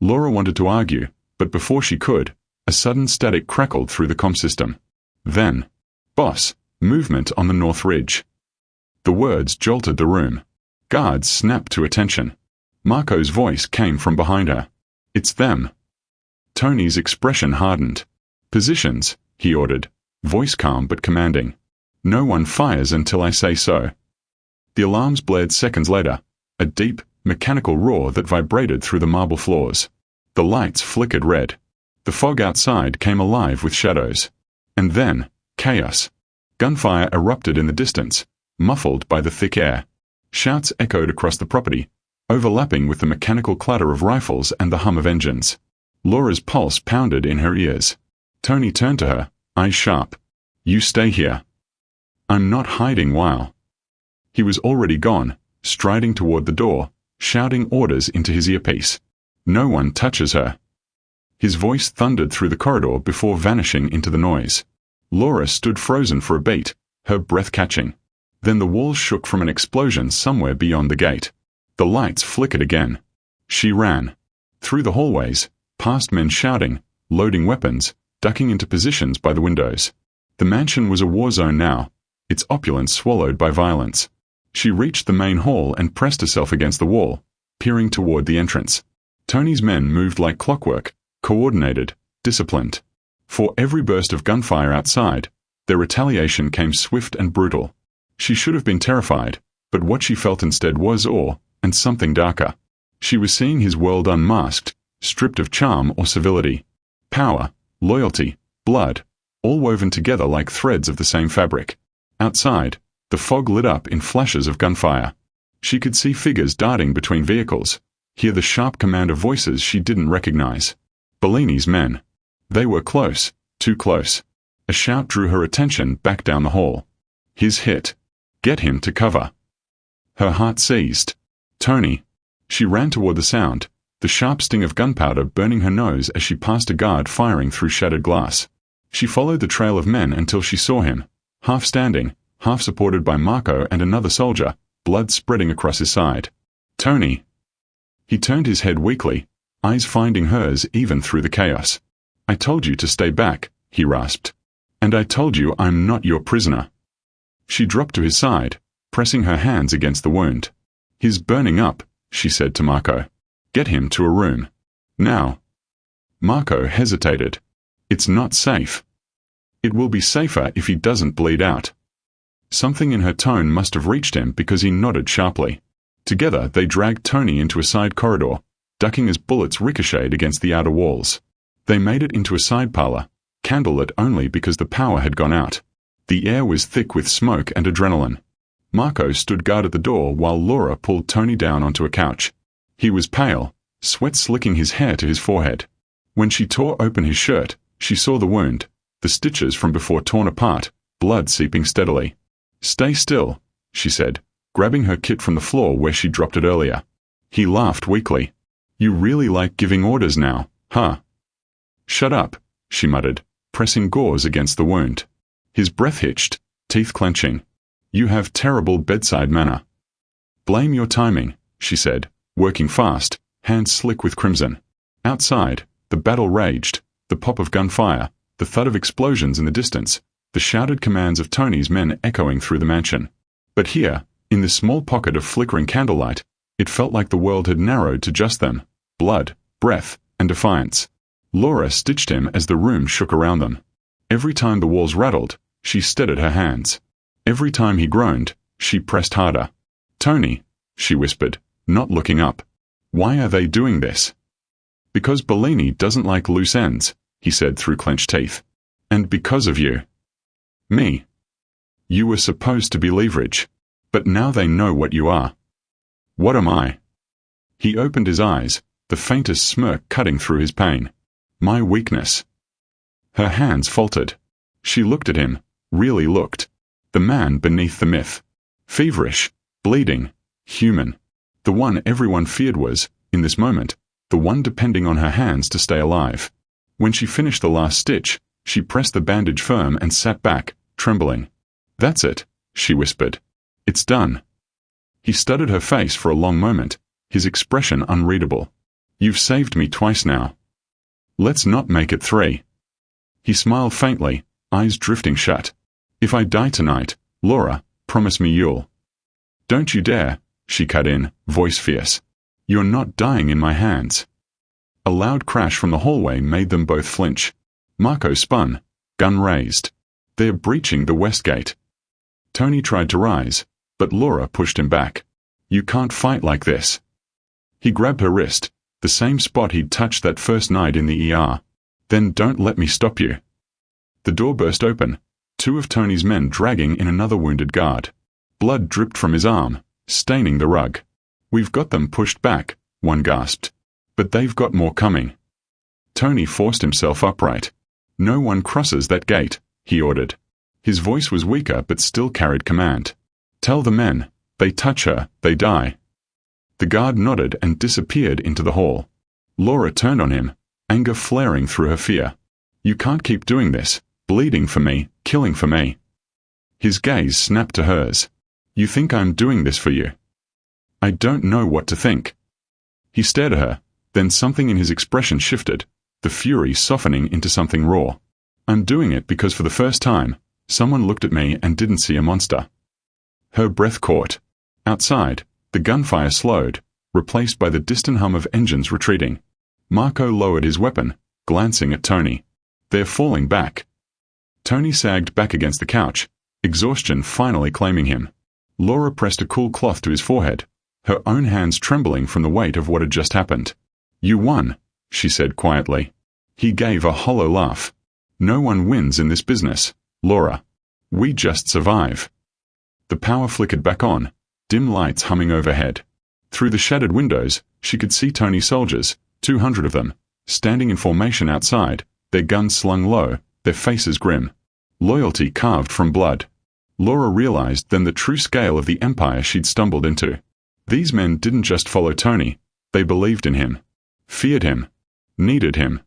Laura wanted to argue, but before she could, a sudden static crackled through the comm system. Then, "Boss, movement on the North Ridge." The words jolted the room. Guards snapped to attention. Marco's voice came from behind her. "It's them." Tony's expression hardened. "Positions," he ordered, voice calm but commanding. "No one fires until I say so." The alarms blared seconds later, a deep, mechanical roar that vibrated through the marble floors. The lights flickered red. The fog outside came alive with shadows. And then, chaos. Gunfire erupted in the distance, muffled by the thick air. Shouts echoed across the property, overlapping with the mechanical clatter of rifles and the hum of engines. Laura's pulse pounded in her ears. Tony turned to her, eyes sharp. "You stay here. I'm not hiding while." He was already gone, striding toward the door, shouting orders into his earpiece. "No one touches her." His voice thundered through the corridor before vanishing into the noise. Laura stood frozen for a beat, her breath catching. Then the walls shook from an explosion somewhere beyond the gate. The lights flickered again. She ran. Through the hallways, past men shouting, loading weapons, ducking into positions by the windows. The mansion was a war zone now, its opulence swallowed by violence. She reached the main hall and pressed herself against the wall, peering toward the entrance. Tony's men moved like clockwork, coordinated, disciplined. For every burst of gunfire outside, their retaliation came swift and brutal. She should have been terrified, but what she felt instead was awe, and something darker. She was seeing his world unmasked, stripped of charm or civility. Power, loyalty, blood, all woven together like threads of the same fabric. Outside, the fog lit up in flashes of gunfire. She could see figures darting between vehicles, hear the sharp command of voices she didn't recognize. Bellini's men. They were close, too close. A shout drew her attention back down the hall. "His hit. Get him to cover." Her heart seized. "Tony." She ran toward the sound, the sharp sting of gunpowder burning her nose as she passed a guard firing through shattered glass. She followed the trail of men until she saw him, half standing, half supported by Marco and another soldier, blood spreading across his side. "Tony." He turned his head weakly, eyes finding hers even through the chaos. "I told you to stay back," he rasped. "And I told you I'm not your prisoner." She dropped to his side, pressing her hands against the wound. "He's burning up," she said to Marco. "Get him to a room. Now." Marco hesitated. "It's not safe." "It will be safer if he doesn't bleed out." Something in her tone must have reached him because he nodded sharply. Together they dragged Tony into a side corridor, ducking as bullets ricocheted against the outer walls. They made it into a side parlor, candlelit only because the power had gone out. The air was thick with smoke and adrenaline. Marco stood guard at the door while Laura pulled Tony down onto a couch. He was pale, sweat slicking his hair to his forehead. When she tore open his shirt, she saw the wound, the stitches from before torn apart, blood seeping steadily. "Stay still," she said, grabbing her kit from the floor where she dropped it earlier. He laughed weakly. You really like giving orders now, huh? Shut up, she muttered, pressing gauze against the wound. His breath hitched, teeth clenching. You have terrible bedside manner. Blame your timing, she said, working fast, hands slick with crimson. Outside, the battle raged, the pop of gunfire, the thud of explosions in the distance, the shouted commands of Tony's men echoing through the mansion. But here, in this small pocket of flickering candlelight, it felt like the world had narrowed to just them, blood, breath, and defiance. Laura stitched him as the room shook around them. Every time the walls rattled, she steadied her hands. Every time he groaned, she pressed harder. Tony, she whispered, not looking up. Why are they doing this? Because Bellini doesn't like loose ends, he said through clenched teeth. And because of you. Me. You were supposed to be leverage. But now they know what you are. What am I? He opened his eyes, the faintest smirk cutting through his pain. My weakness. Her hands faltered. She looked at him, really looked. The man beneath the myth. Feverish, bleeding, human. The one everyone feared was, in this moment, the one depending on her hands to stay alive. When she finished the last stitch, she pressed the bandage firm and sat back, trembling. That's it, she whispered. It's done. He studied her face for a long moment, his expression unreadable. You've saved me twice now. Let's not make it 3. He smiled faintly, eyes drifting shut. If I die tonight, Laura, promise me you'll. Don't you dare, she cut in, voice fierce. You're not dying in my hands. A loud crash from the hallway made them both flinch. Marco spun, gun raised. They're breaching the west gate. Tony tried to rise, but Laura pushed him back. You can't fight like this. He grabbed her wrist, the same spot he'd touched that first night in the ER. Then don't let me stop you. The door burst open, 2 of Tony's men dragging in another wounded guard. Blood dripped from his arm, staining the rug. We've got them pushed back, one gasped. But they've got more coming. Tony forced himself upright. No one crosses that gate, he ordered. His voice was weaker but still carried command. Tell the men, they touch her, they die. The guard nodded and disappeared into the hall. Laura turned on him, anger flaring through her fear. You can't keep doing this, bleeding for me, killing for me. His gaze snapped to hers. You think I'm doing this for you? I don't know what to think. He stared at her, then something in his expression shifted, the fury softening into something raw. I'm doing it because for the first time, someone looked at me and didn't see a monster. Her breath caught. Outside, the gunfire slowed, replaced by the distant hum of engines retreating. Marco lowered his weapon, glancing at Tony. They're falling back. Tony sagged back against the couch, exhaustion finally claiming him. Laura pressed a cool cloth to his forehead, her own hands trembling from the weight of what had just happened. You won, she said quietly. He gave a hollow laugh. No one wins in this business, Laura. We just survive. The power flickered back on, dim lights humming overhead. Through the shattered windows, she could see Tony's soldiers, 200 of them, standing in formation outside, their guns slung low, their faces grim. Loyalty carved from blood. Laura realized then the true scale of the empire she'd stumbled into. These men didn't just follow Tony, they believed in him, feared him, needed him,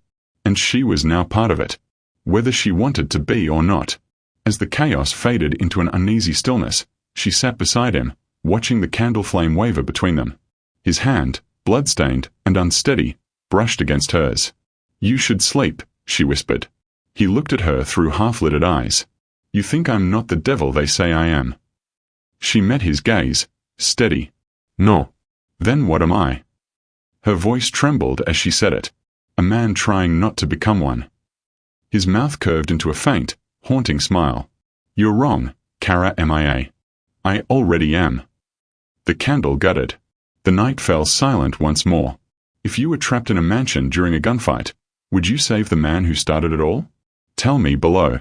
and she was now part of it, whether she wanted to be or not. As the chaos faded into an uneasy stillness, she sat beside him, watching the candle flame waver between them. His hand, blood-stained and unsteady, brushed against hers. You should sleep, she whispered. He looked at her through half-lidded eyes. You think I'm not the devil they say I am? She met his gaze, steady. No. Then what am I? Her voice trembled as she said it. A man trying not to become one. His mouth curved into a faint, haunting smile. You're wrong, Kara MIA. I already am. The candle guttered. The night fell silent once more. If you were trapped in a mansion during a gunfight, would you save the man who started it all? Tell me below.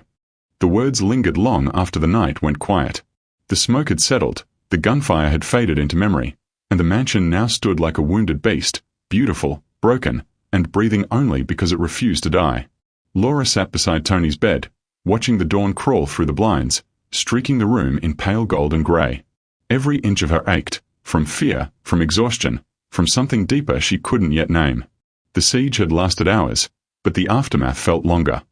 The words lingered long after the night went quiet. The smoke had settled, the gunfire had faded into memory, and the mansion now stood like a wounded beast, beautiful, broken, and breathing only because it refused to die. Laura sat beside Tony's bed, watching the dawn crawl through the blinds, streaking the room in pale gold and grey. Every inch of her ached, from fear, from exhaustion, from something deeper she couldn't yet name. The siege had lasted hours, but the aftermath felt longer.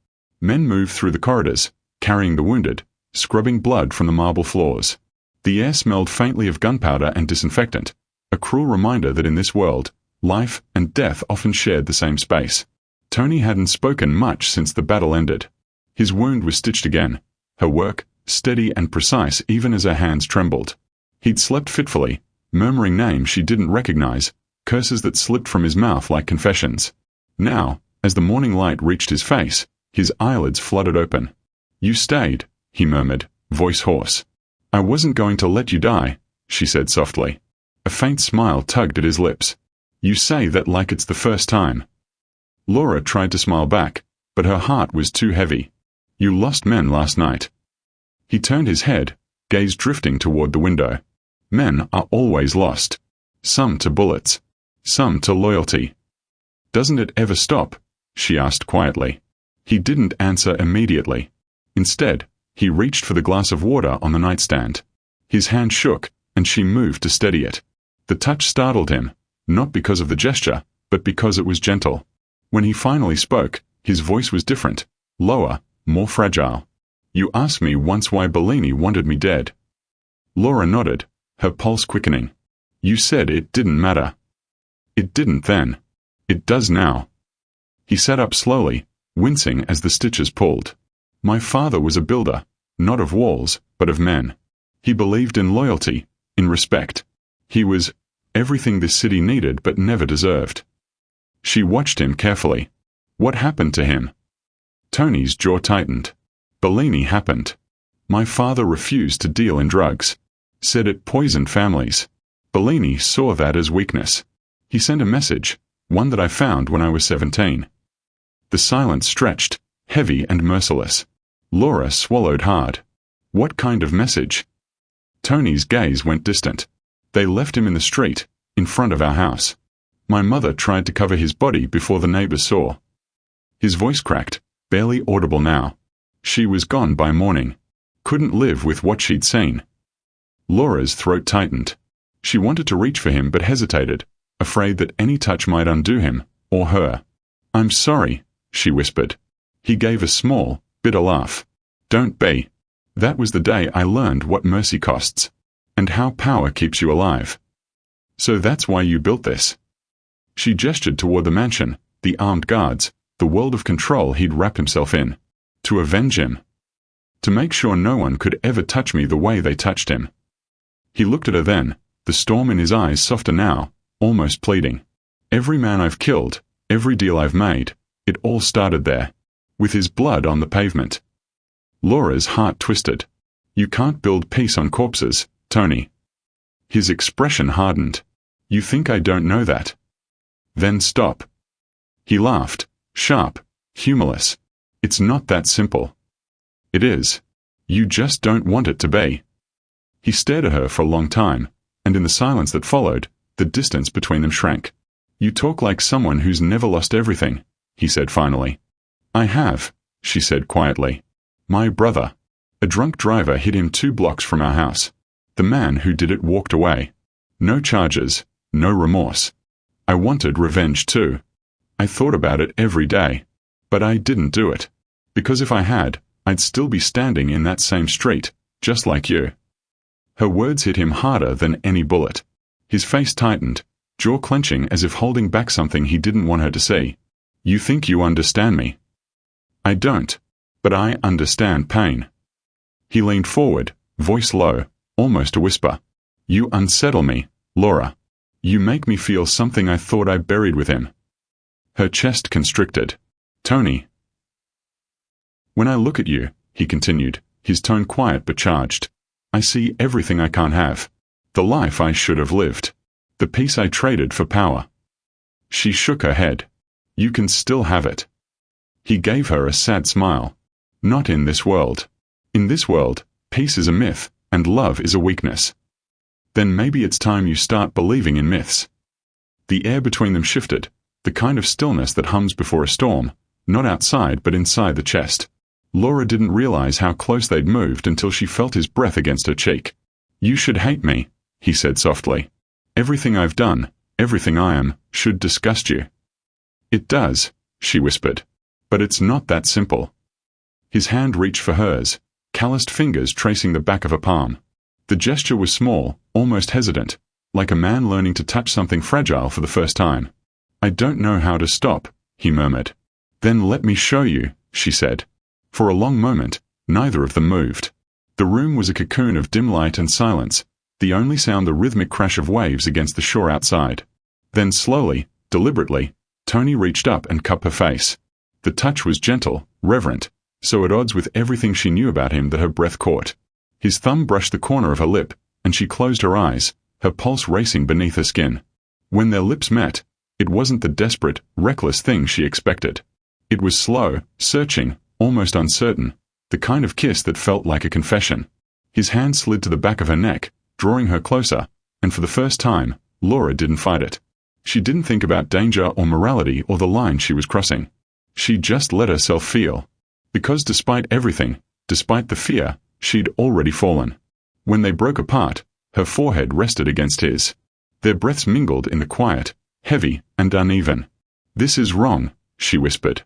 Men moved through the corridors, carrying the wounded, scrubbing blood from the marble floors. The air smelled faintly of gunpowder and disinfectant, a cruel reminder that in this world, life and death often shared the same space. Tony hadn't spoken much since the battle ended. His wound was stitched again, her work steady and precise even as her hands trembled. He'd slept fitfully, murmuring names she didn't recognize, curses that slipped from his mouth like confessions. Now, as the morning light reached his face, his eyelids fluttered open. "You stayed," he murmured, voice hoarse. "I wasn't going to let you die," she said softly. A faint smile tugged at his lips. "You say that like it's the first time." Laura tried to smile back, but her heart was too heavy. "You lost men last night." He turned his head, gaze drifting toward the window. "Men are always lost. Some to bullets. Some to loyalty." "Doesn't it ever stop?" she asked quietly. He didn't answer immediately. Instead, he reached for the glass of water on the nightstand. His hand shook, and she moved to steady it. The touch startled him, not because of the gesture, but because it was gentle. When he finally spoke, his voice was different, lower, more fragile. "You asked me once why Bellini wanted me dead." Laura nodded, her pulse quickening. "You said it didn't matter." "It didn't then. It does now." He sat up slowly, wincing as the stitches pulled. "My father was a builder, not of walls, but of men. He believed in loyalty, in respect. He was everything this city needed but never deserved." She watched him carefully. "What happened to him?" Tony's jaw tightened. "Bellini happened. My father refused to deal in drugs. Said it poisoned families. Bellini saw that as weakness. He sent a message, one that I found when I was 17. The silence stretched, heavy and merciless. Laura swallowed hard. "What kind of message?" Tony's gaze went distant. "They left him in the street, in front of our house. My mother tried to cover his body before the neighbors saw." His voice cracked, barely audible now. She was gone by morning. Couldn't live with what she'd seen. Laura's throat tightened. She wanted to reach for him but hesitated, afraid that any touch might undo him, or her. "I'm sorry," she whispered. He gave a small, bitter laugh. "Don't be. That was the day I learned what mercy costs. And how power keeps you alive. So that's why you built this." She gestured toward the mansion, the armed guards, the world of control he'd wrapped himself in. "To avenge him. To make sure no one could ever touch me the way they touched him." He looked at her then, the storm in his eyes softer now, almost pleading. "Every man I've killed, every deal I've made, it all started there. With his blood on the pavement." Laura's heart twisted. "You can't build peace on corpses, Tony." His expression hardened. "You think I don't know that? Then stop." He laughed, sharp, humorless. "It's not that simple." "It is. You just don't want it to be." He stared at her for a long time, and in the silence that followed, the distance between them shrank. "You talk like someone who's never lost everything," he said finally. "I have," she said quietly. "My brother. A drunk driver hit him 2 blocks from our house. The man who did it walked away. No charges, no remorse. I wanted revenge too. I thought about it every day. But I didn't do it. Because if I had, I'd still be standing in that same street, just like you." Her words hit him harder than any bullet. His face tightened, jaw clenching as if holding back something he didn't want her to see. "You think you understand me?" "I don't. But I understand pain." He leaned forward, voice low, almost a whisper. "You unsettle me, Laura. You make me feel something I thought I buried with him." Her chest constricted. "Tony." "When I look at you," he continued, his tone quiet but charged, "I see everything I can't have. The life I should have lived. The peace I traded for power." She shook her head. "You can still have it." He gave her a sad smile. "Not in this world. In this world, peace is a myth, and love is a weakness." "Then maybe it's time you start believing in myths." The air between them shifted, the kind of stillness that hums before a storm, not outside but inside the chest. Laura didn't realize how close they'd moved until she felt his breath against her cheek. You should hate me, he said softly. Everything I've done, everything I am, should disgust you. It does, she whispered. But it's not that simple. His hand reached for hers, calloused fingers tracing the back of her palm. The gesture was small, almost hesitant, like a man learning to touch something fragile for the first time. I don't know how to stop, he murmured. Then let me show you, she said. For a long moment, neither of them moved. The room was a cocoon of dim light and silence, the only sound the rhythmic crash of waves against the shore outside. Then slowly, deliberately, Tony reached up and cupped her face. The touch was gentle, reverent, so at odds with everything she knew about him that her breath caught. His thumb brushed the corner of her lip, and she closed her eyes, her pulse racing beneath her skin. When their lips met, it wasn't the desperate, reckless thing she expected. It was slow, searching, almost uncertain, the kind of kiss that felt like a confession. His hand slid to the back of her neck, drawing her closer, and for the first time, Laura didn't fight it. She didn't think about danger or morality or the line she was crossing. She just let herself feel. Because despite everything, despite the fear, she'd already fallen. When they broke apart, her forehead rested against his. Their breaths mingled in the quiet, heavy and uneven. This is wrong, she whispered.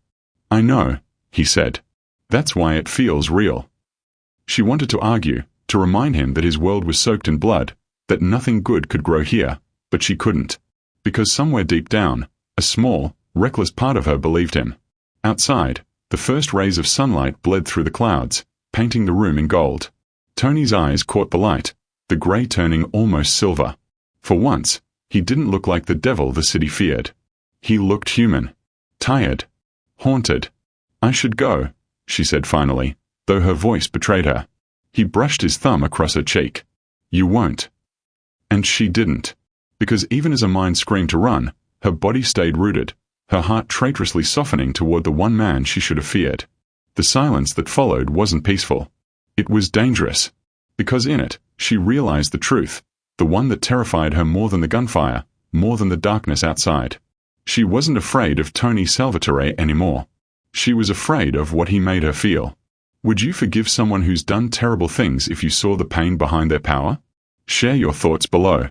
I know, he said. That's why it feels real. She wanted to argue, to remind him that his world was soaked in blood, that nothing good could grow here, but she couldn't. Because somewhere deep down, a small, reckless part of her believed him. Outside, the first rays of sunlight bled through the clouds, painting the room in gold. Tony's eyes caught the light, the grey turning almost silver. For once, he didn't look like the devil the city feared. He looked human. Tired. Haunted. I should go, she said finally, though her voice betrayed her. He brushed his thumb across her cheek. You won't. And she didn't. Because even as her mind screamed to run, her body stayed rooted, her heart traitorously softening toward the one man she should have feared. The silence that followed wasn't peaceful. It was dangerous. Because in it, she realized the truth, the one that terrified her more than the gunfire, more than the darkness outside. She wasn't afraid of Tony Salvatore anymore. She was afraid of what he made her feel. Would you forgive someone who's done terrible things if you saw the pain behind their power? Share your thoughts below.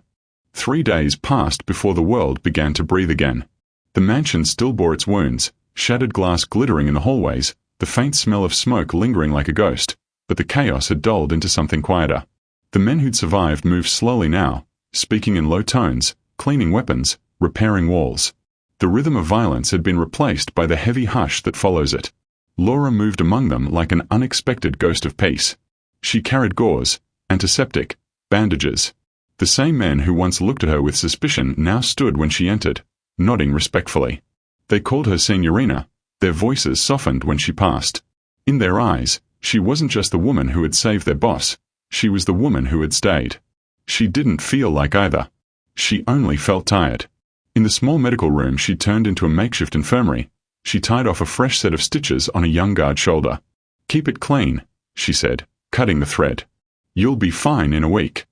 3 days passed before the world began to breathe again. The mansion still bore its wounds, shattered glass glittering in the hallways, the faint smell of smoke lingering like a ghost, but the chaos had dulled into something quieter. The men who'd survived moved slowly now, speaking in low tones, cleaning weapons, repairing walls. The rhythm of violence had been replaced by the heavy hush that follows it. Laura moved among them like an unexpected ghost of peace. She carried gauze, antiseptic, bandages. The same men who once looked at her with suspicion now stood when she entered, nodding respectfully. They called her Signorina, their voices softened when she passed. In their eyes, she wasn't just the woman who had saved their boss, she was the woman who had stayed. She didn't feel like either. She only felt tired. In the small medical room she turned into a makeshift infirmary. She tied off a fresh set of stitches on a young guard's shoulder. Keep it clean, she said, cutting the thread. You'll be fine in a week.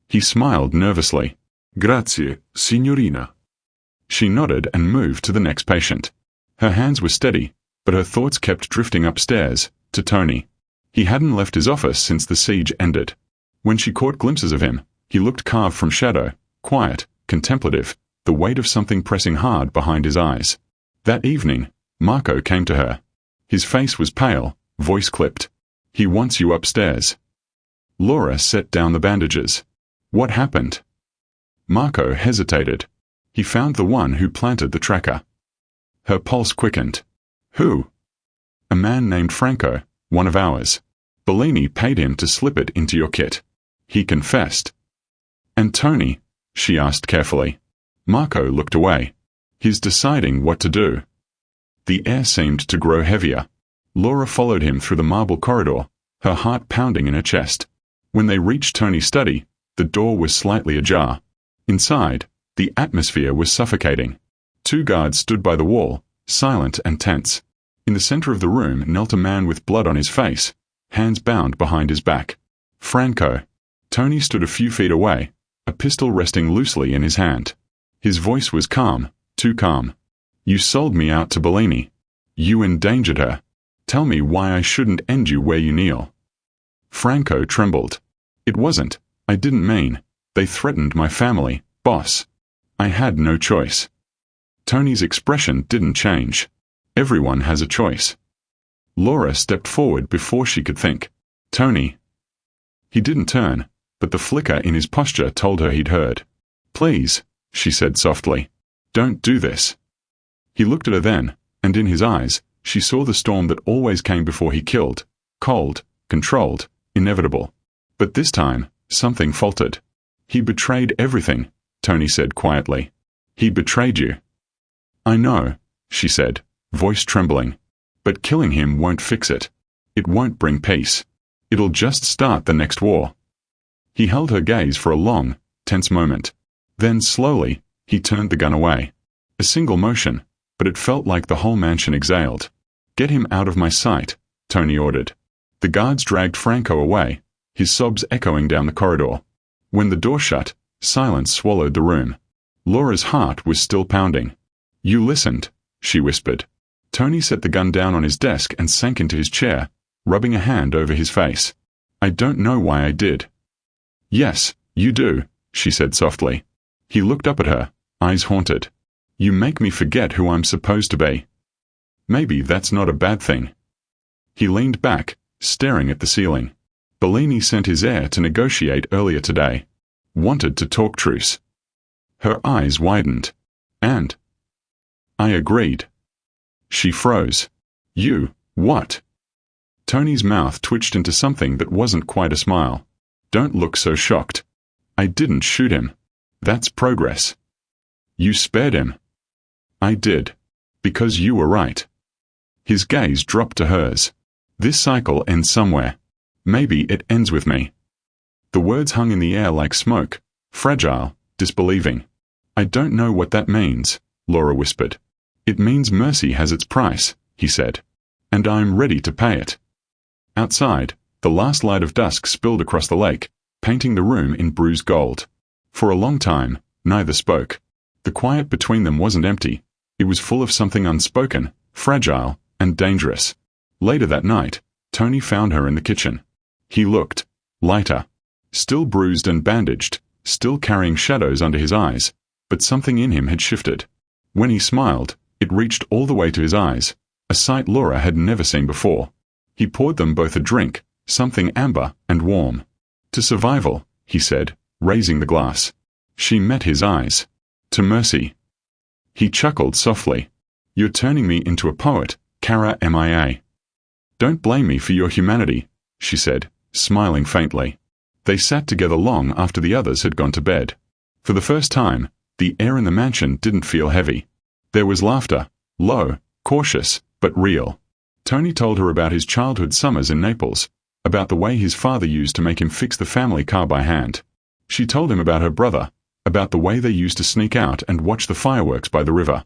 He smiled nervously. Grazie, signorina. She nodded and moved to the next patient. Her hands were steady, but her thoughts kept drifting upstairs, to Tony. He hadn't left his office since the siege ended. When she caught glimpses of him, he looked carved from shadow, quiet, contemplative, the weight of something pressing hard behind his eyes. That evening, Marco came to her. His face was pale, voice clipped. He wants you upstairs. Laura set down the bandages. What happened? Marco hesitated. He found the one who planted the tracker. Her pulse quickened. Who? A man named Franco, one of ours. Bellini paid him to slip it into your kit. He confessed. And Tony? She asked carefully. Marco looked away. He's deciding what to do. The air seemed to grow heavier. Laura followed him through the marble corridor, her heart pounding in her chest. When they reached Tony's study, the door was slightly ajar. Inside, the atmosphere was suffocating. 2 guards stood by the wall, silent and tense. In the center of the room knelt a man with blood on his face, hands bound behind his back. Franco. Tony stood a few feet away, a pistol resting loosely in his hand. His voice was calm, too calm. You sold me out to Bellini. You endangered her. Tell me why I shouldn't end you where you kneel. Franco trembled. It wasn't, I didn't mean. They threatened my family, boss. I had no choice. Tony's expression didn't change. Everyone has a choice. Laura stepped forward before she could think. Tony. He didn't turn, but the flicker in his posture told her he'd heard. Please, she said softly. Don't do this. He looked at her then, and in his eyes, she saw the storm that always came before he killed. Cold, controlled, inevitable. But this time, something faltered. He betrayed everything, Tony said quietly. He betrayed you. I know, she said, voice trembling. But killing him won't fix it. It won't bring peace. It'll just start the next war. He held her gaze for a long, tense moment. Then slowly, he turned the gun away. A single motion, but it felt like the whole mansion exhaled. Get him out of my sight, Tony ordered. The guards dragged Franco away, his sobs echoing down the corridor. When the door shut, silence swallowed the room. Laura's heart was still pounding. You listened, she whispered. Tony set the gun down on his desk and sank into his chair, rubbing a hand over his face. I don't know why I did. Yes, you do, she said softly. He looked up at her, eyes haunted. You make me forget who I'm supposed to be. Maybe that's not a bad thing. He leaned back, staring at the ceiling. Bellini sent his heir to negotiate earlier today. Wanted to talk truce. Her eyes widened. And? I agreed. She froze. You, what? Tony's mouth twitched into something that wasn't quite a smile. Don't look so shocked. I didn't shoot him. That's progress. You spared him. I did. Because you were right. His gaze dropped to hers. This cycle ends somewhere. Maybe it ends with me. The words hung in the air like smoke, fragile, disbelieving. I don't know what that means, Laura whispered. It means mercy has its price, he said. And I'm ready to pay it. Outside, the last light of dusk spilled across the lake, painting the room in bruised gold. For a long time, neither spoke. The quiet between them wasn't empty. It was full of something unspoken, fragile, and dangerous. Later that night, Tony found her in the kitchen. He looked lighter. Still bruised and bandaged, still carrying shadows under his eyes, but something in him had shifted. When he smiled, it reached all the way to his eyes, a sight Laura had never seen before. He poured them both a drink, something amber and warm. To survival, he said, raising the glass. She met his eyes. To mercy. He chuckled softly. You're turning me into a poet, Kara MIA. Don't blame me for your humanity, she said, smiling faintly. They sat together long after the others had gone to bed. For the first time, the air in the mansion didn't feel heavy. There was laughter, low, cautious, but real. Tony told her about his childhood summers in Naples, about the way his father used to make him fix the family car by hand. She told him about her brother, about the way they used to sneak out and watch the fireworks by the river.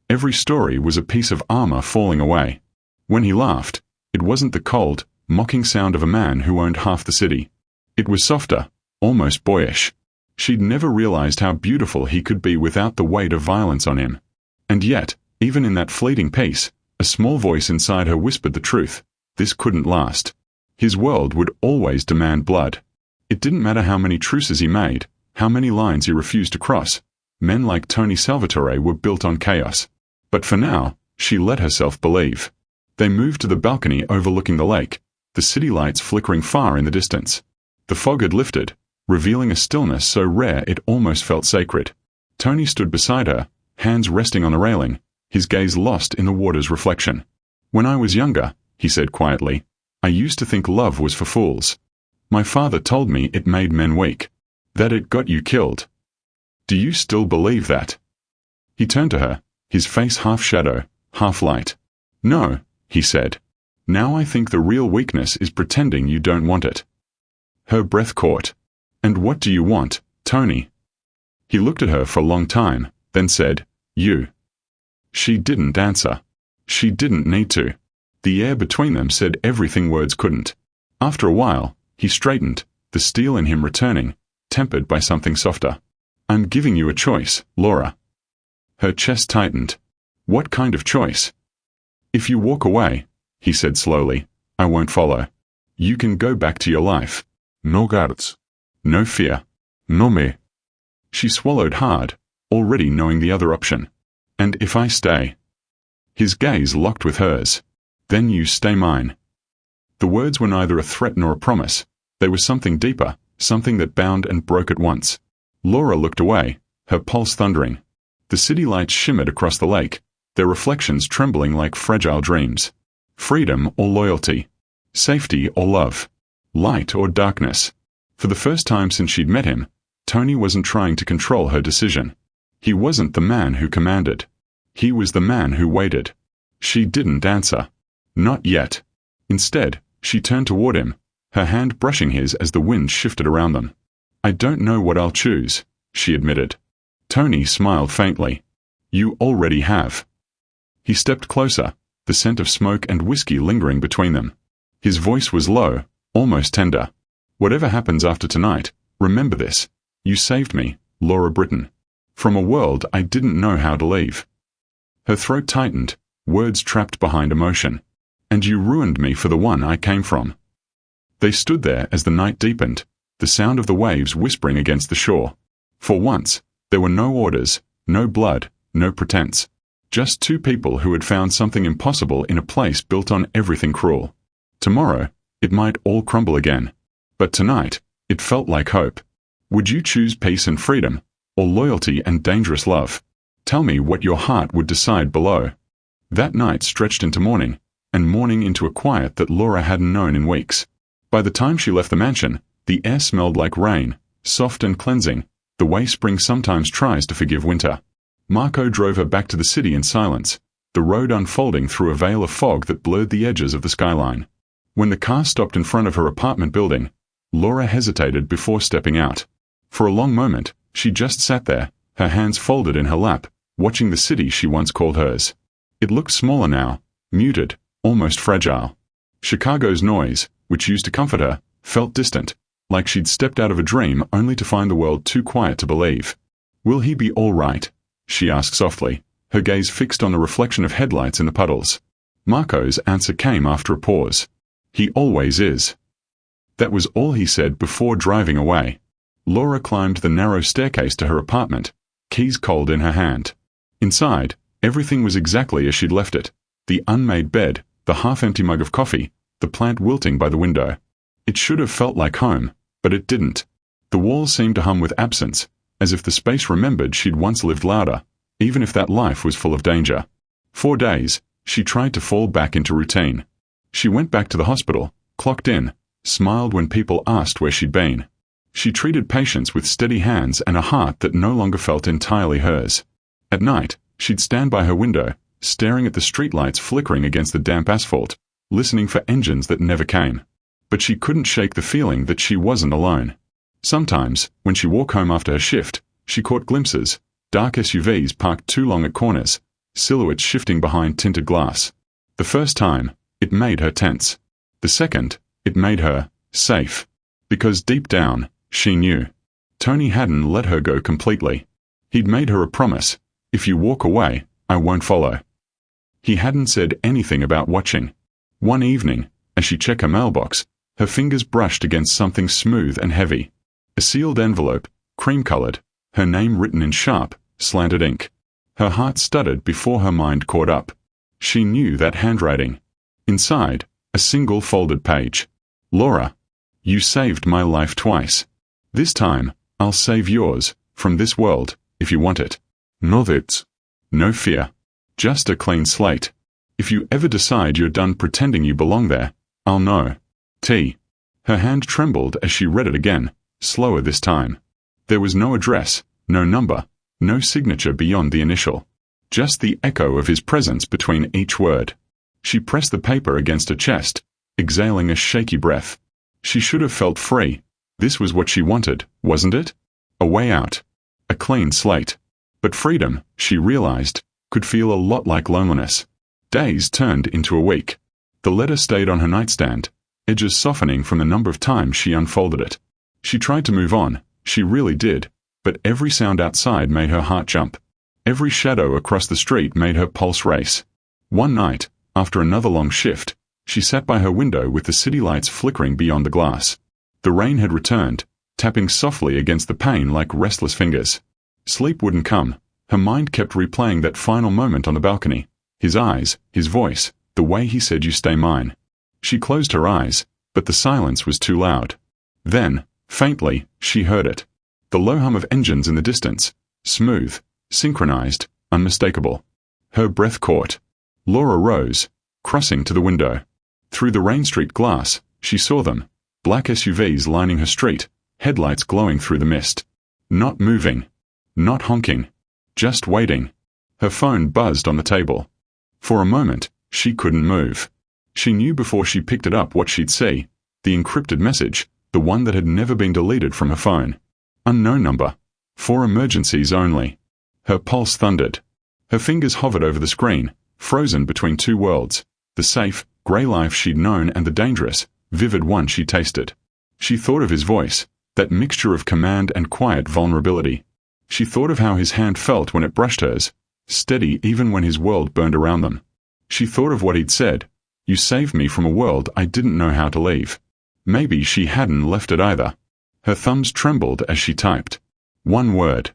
Every story was a piece of armor falling away. When he laughed, it wasn't the cold, mocking sound of a man who owned half the city. It was softer, almost boyish. She'd never realized how beautiful he could be without the weight of violence on him. And yet, even in that fleeting peace, a small voice inside her whispered the truth. This couldn't last. His world would always demand blood. It didn't matter how many truces he made, how many lines he refused to cross. Men like Tony Salvatore were built on chaos. But for now, she let herself believe. They moved to the balcony overlooking the lake, the city lights flickering far in the distance. The fog had lifted, revealing a stillness so rare it almost felt sacred. Tony stood beside her, hands resting on the railing, his gaze lost in the water's reflection. When I was younger, he said quietly, I used to think love was for fools. My father told me it made men weak, that it got you killed. Do you still believe that? He turned to her, his face half shadow, half light. No, he said. Now I think the real weakness is pretending you don't want it. Her breath caught. And what do you want, Tony? He looked at her for a long time, then said, You. She didn't answer. She didn't need to. The air between them said everything words couldn't. After a while, he straightened, the steel in him returning, tempered by something softer. I'm giving you a choice, Laura. Her chest tightened. What kind of choice? If you walk away, he said slowly, I won't follow. You can go back to your life. No guards. No fear. No me. She swallowed hard, already knowing the other option. And if I stay? His gaze locked with hers. Then you stay mine. The words were neither a threat nor a promise. They were something deeper, something that bound and broke at once. Laura looked away, her pulse thundering. The city lights shimmered across the lake, their reflections trembling like fragile dreams. Freedom or loyalty? Safety or love? Light or darkness? For the first time since she'd met him, Tony wasn't trying to control her decision. He wasn't the man who commanded. He was the man who waited. She didn't answer. Not yet. Instead, she turned toward him, her hand brushing his as the wind shifted around them. I don't know what I'll choose, she admitted. Tony smiled faintly. You already have. He stepped closer, the scent of smoke and whiskey lingering between them. His voice was low, almost tender. Whatever happens after tonight, remember this. You saved me, Laura Britton. From a world I didn't know how to leave. Her throat tightened, words trapped behind emotion. And you ruined me for the one I came from. They stood there as the night deepened, the sound of the waves whispering against the shore. For once, there were no orders, no blood, no pretense. Just two people who had found something impossible in a place built on everything cruel. Tomorrow, it might all crumble again. But tonight, it felt like hope. Would you choose peace and freedom, or loyalty and dangerous love? Tell me what your heart would decide below. That night stretched into morning, and morning into a quiet that Laura hadn't known in weeks. By the time she left the mansion, the air smelled like rain, soft and cleansing, the way spring sometimes tries to forgive winter. Marco drove her back to the city in silence, the road unfolding through a veil of fog that blurred the edges of the skyline. When the car stopped in front of her apartment building, Laura hesitated before stepping out. For a long moment, she just sat there, her hands folded in her lap, watching the city she once called hers. It looked smaller now, muted, almost fragile. Chicago's noise, which used to comfort her, felt distant, like she'd stepped out of a dream only to find the world too quiet to believe. Will he be all right? She asked softly, her gaze fixed on the reflection of headlights in the puddles. Marco's answer came after a pause. He always is. That was all he said before driving away. Laura climbed the narrow staircase to her apartment, keys cold in her hand. Inside, everything was exactly as she'd left it. The unmade bed, the half-empty mug of coffee, the plant wilting by the window. It should have felt like home, but it didn't. The walls seemed to hum with absence, as if the space remembered she'd once lived louder, even if that life was full of danger. 4 days, she tried to fall back into routine. She went back to the hospital, clocked in, smiled when people asked where she'd been. She treated patients with steady hands and a heart that no longer felt entirely hers. At night, she'd stand by her window, staring at the streetlights flickering against the damp asphalt, listening for engines that never came. But she couldn't shake the feeling that she wasn't alone. Sometimes, when she walked home after her shift, she caught glimpses, dark SUVs parked too long at corners, silhouettes shifting behind tinted glass. The first time, it made her tense. The second, it made her safe. Because deep down, she knew. Tony hadn't let her go completely. He'd made her a promise. If you walk away, I won't follow. He hadn't said anything about watching. One evening, as she checked her mailbox, her fingers brushed against something smooth and heavy. A sealed envelope, cream-colored, her name written in sharp, slanted ink. Her heart stuttered before her mind caught up. She knew that handwriting. Inside, a single folded page. Laura, you saved my life twice. This time, I'll save yours, from this world, if you want it. No that. No fear. Just a clean slate. If you ever decide you're done pretending you belong there, I'll know. T. Her hand trembled as she read it again, slower this time. There was no address, no number, no signature beyond the initial. Just the echo of his presence between each word. She pressed the paper against her chest, exhaling a shaky breath. She should have felt free. This was what she wanted, wasn't it? A way out. A clean slate. But freedom, she realized, could feel a lot like loneliness. Days turned into a week. The letter stayed on her nightstand, edges softening from the number of times she unfolded it. She tried to move on, she really did, but every sound outside made her heart jump. Every shadow across the street made her pulse race. One night, after another long shift, she sat by her window with the city lights flickering beyond the glass. The rain had returned, tapping softly against the pane like restless fingers. Sleep wouldn't come. Her mind kept replaying that final moment on the balcony. His eyes, his voice, the way he said, "You stay mine." She closed her eyes, but the silence was too loud. Then, faintly, she heard it. The low hum of engines in the distance, smooth, synchronized, unmistakable. Her breath caught. Laura rose, crossing to the window. Through the Rain Street glass, she saw them, black SUVs lining her street, headlights glowing through the mist. Not moving. Not honking. Just waiting. Her phone buzzed on the table. For a moment, she couldn't move. She knew before she picked it up what she'd see, the encrypted message, the one that had never been deleted from her phone. Unknown number. For emergencies only. Her pulse thundered. Her fingers hovered over the screen, frozen between two worlds, the safe, grey life she'd known and the dangerous, vivid one she tasted. She thought of his voice, that mixture of command and quiet vulnerability. She thought of how his hand felt when it brushed hers, steady even when his world burned around them. She thought of what he'd said, "You saved me from a world I didn't know how to leave." Maybe she hadn't left it either. Her thumbs trembled as she typed. One word.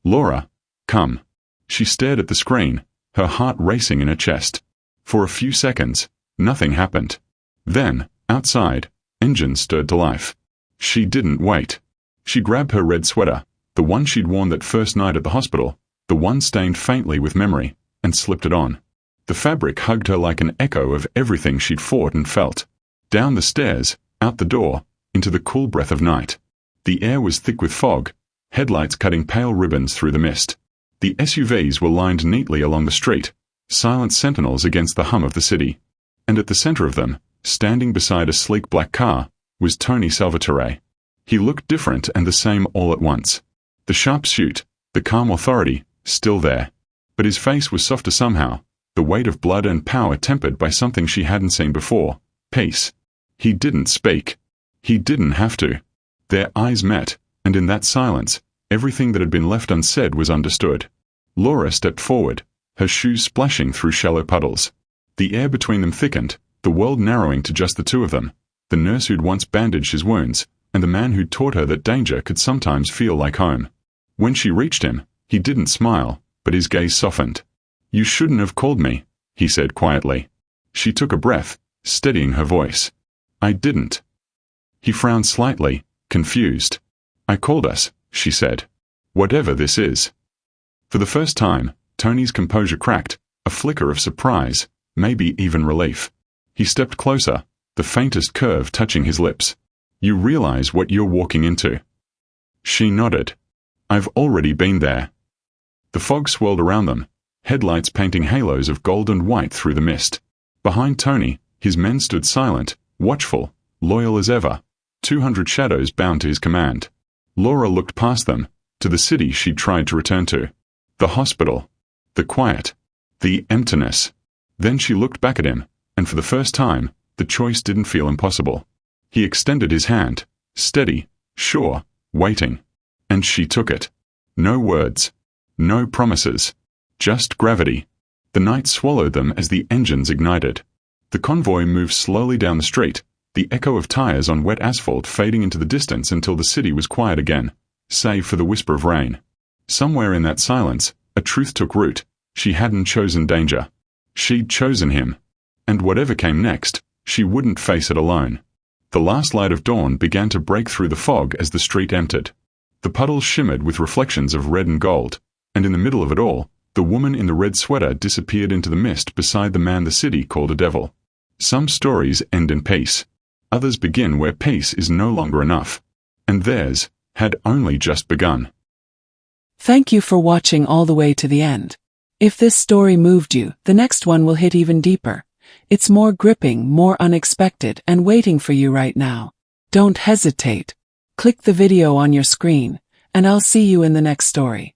"Laura, come." She stared at the screen, her heart racing in her chest. For a few seconds, nothing happened. Then, outside, engines stirred to life. She didn't wait. She grabbed her red sweater, the one she'd worn that first night at the hospital, the one stained faintly with memory, and slipped it on. The fabric hugged her like an echo of everything she'd fought and felt. Down the stairs, out the door, into the cool breath of night. The air was thick with fog, headlights cutting pale ribbons through the mist. The SUVs were lined neatly along the street, silent sentinels against the hum of the city. And at the center of them, standing beside a sleek black car, was Tony Salvatore. He looked different and the same all at once. The sharp suit, the calm authority, still there. But his face was softer somehow, the weight of blood and power tempered by something she hadn't seen before, peace. He didn't speak. He didn't have to. Their eyes met, and in that silence, everything that had been left unsaid was understood. Laura stepped forward, her shoes splashing through shallow puddles. The air between them thickened, the world narrowing to just the two of them, the nurse who'd once bandaged his wounds, and the man who'd taught her that danger could sometimes feel like home. When she reached him, he didn't smile, but his gaze softened. "You shouldn't have called me," he said quietly. She took a breath, steadying her voice. "I didn't." He frowned slightly, confused. "I called us," she said. "Whatever this is." For the first time, Tony's composure cracked, a flicker of surprise, maybe even relief. He stepped closer, the faintest curve touching his lips. "You realize what you're walking into?" She nodded. "I've already been there." The fog swirled around them, headlights painting halos of gold and white through the mist. Behind Tony, his men stood silent, watchful, loyal as ever, 200 shadows bound to his command. Laura looked past them, to the city she'd tried to return to. The hospital. The quiet. The emptiness. Then she looked back at him, and for the first time, the choice didn't feel impossible. He extended his hand, steady, sure, waiting. And she took it. No words. No promises. Just gravity. The night swallowed them as the engines ignited. The convoy moved slowly down the street, the echo of tires on wet asphalt fading into the distance until the city was quiet again, save for the whisper of rain. Somewhere in that silence, a truth took root. She hadn't chosen danger. She'd chosen him. And whatever came next, she wouldn't face it alone. The last light of dawn began to break through the fog as the street emptied. The puddles shimmered with reflections of red and gold, and in the middle of it all, the woman in the red sweater disappeared into the mist beside the man the city called a devil. Some stories end in peace. Others begin where peace is no longer enough. And theirs had only just begun. Thank you for watching all the way to the end. If this story moved you, the next one will hit even deeper. It's more gripping, more unexpected, and waiting for you right now. Don't hesitate. Click the video on your screen, and I'll see you in the next story.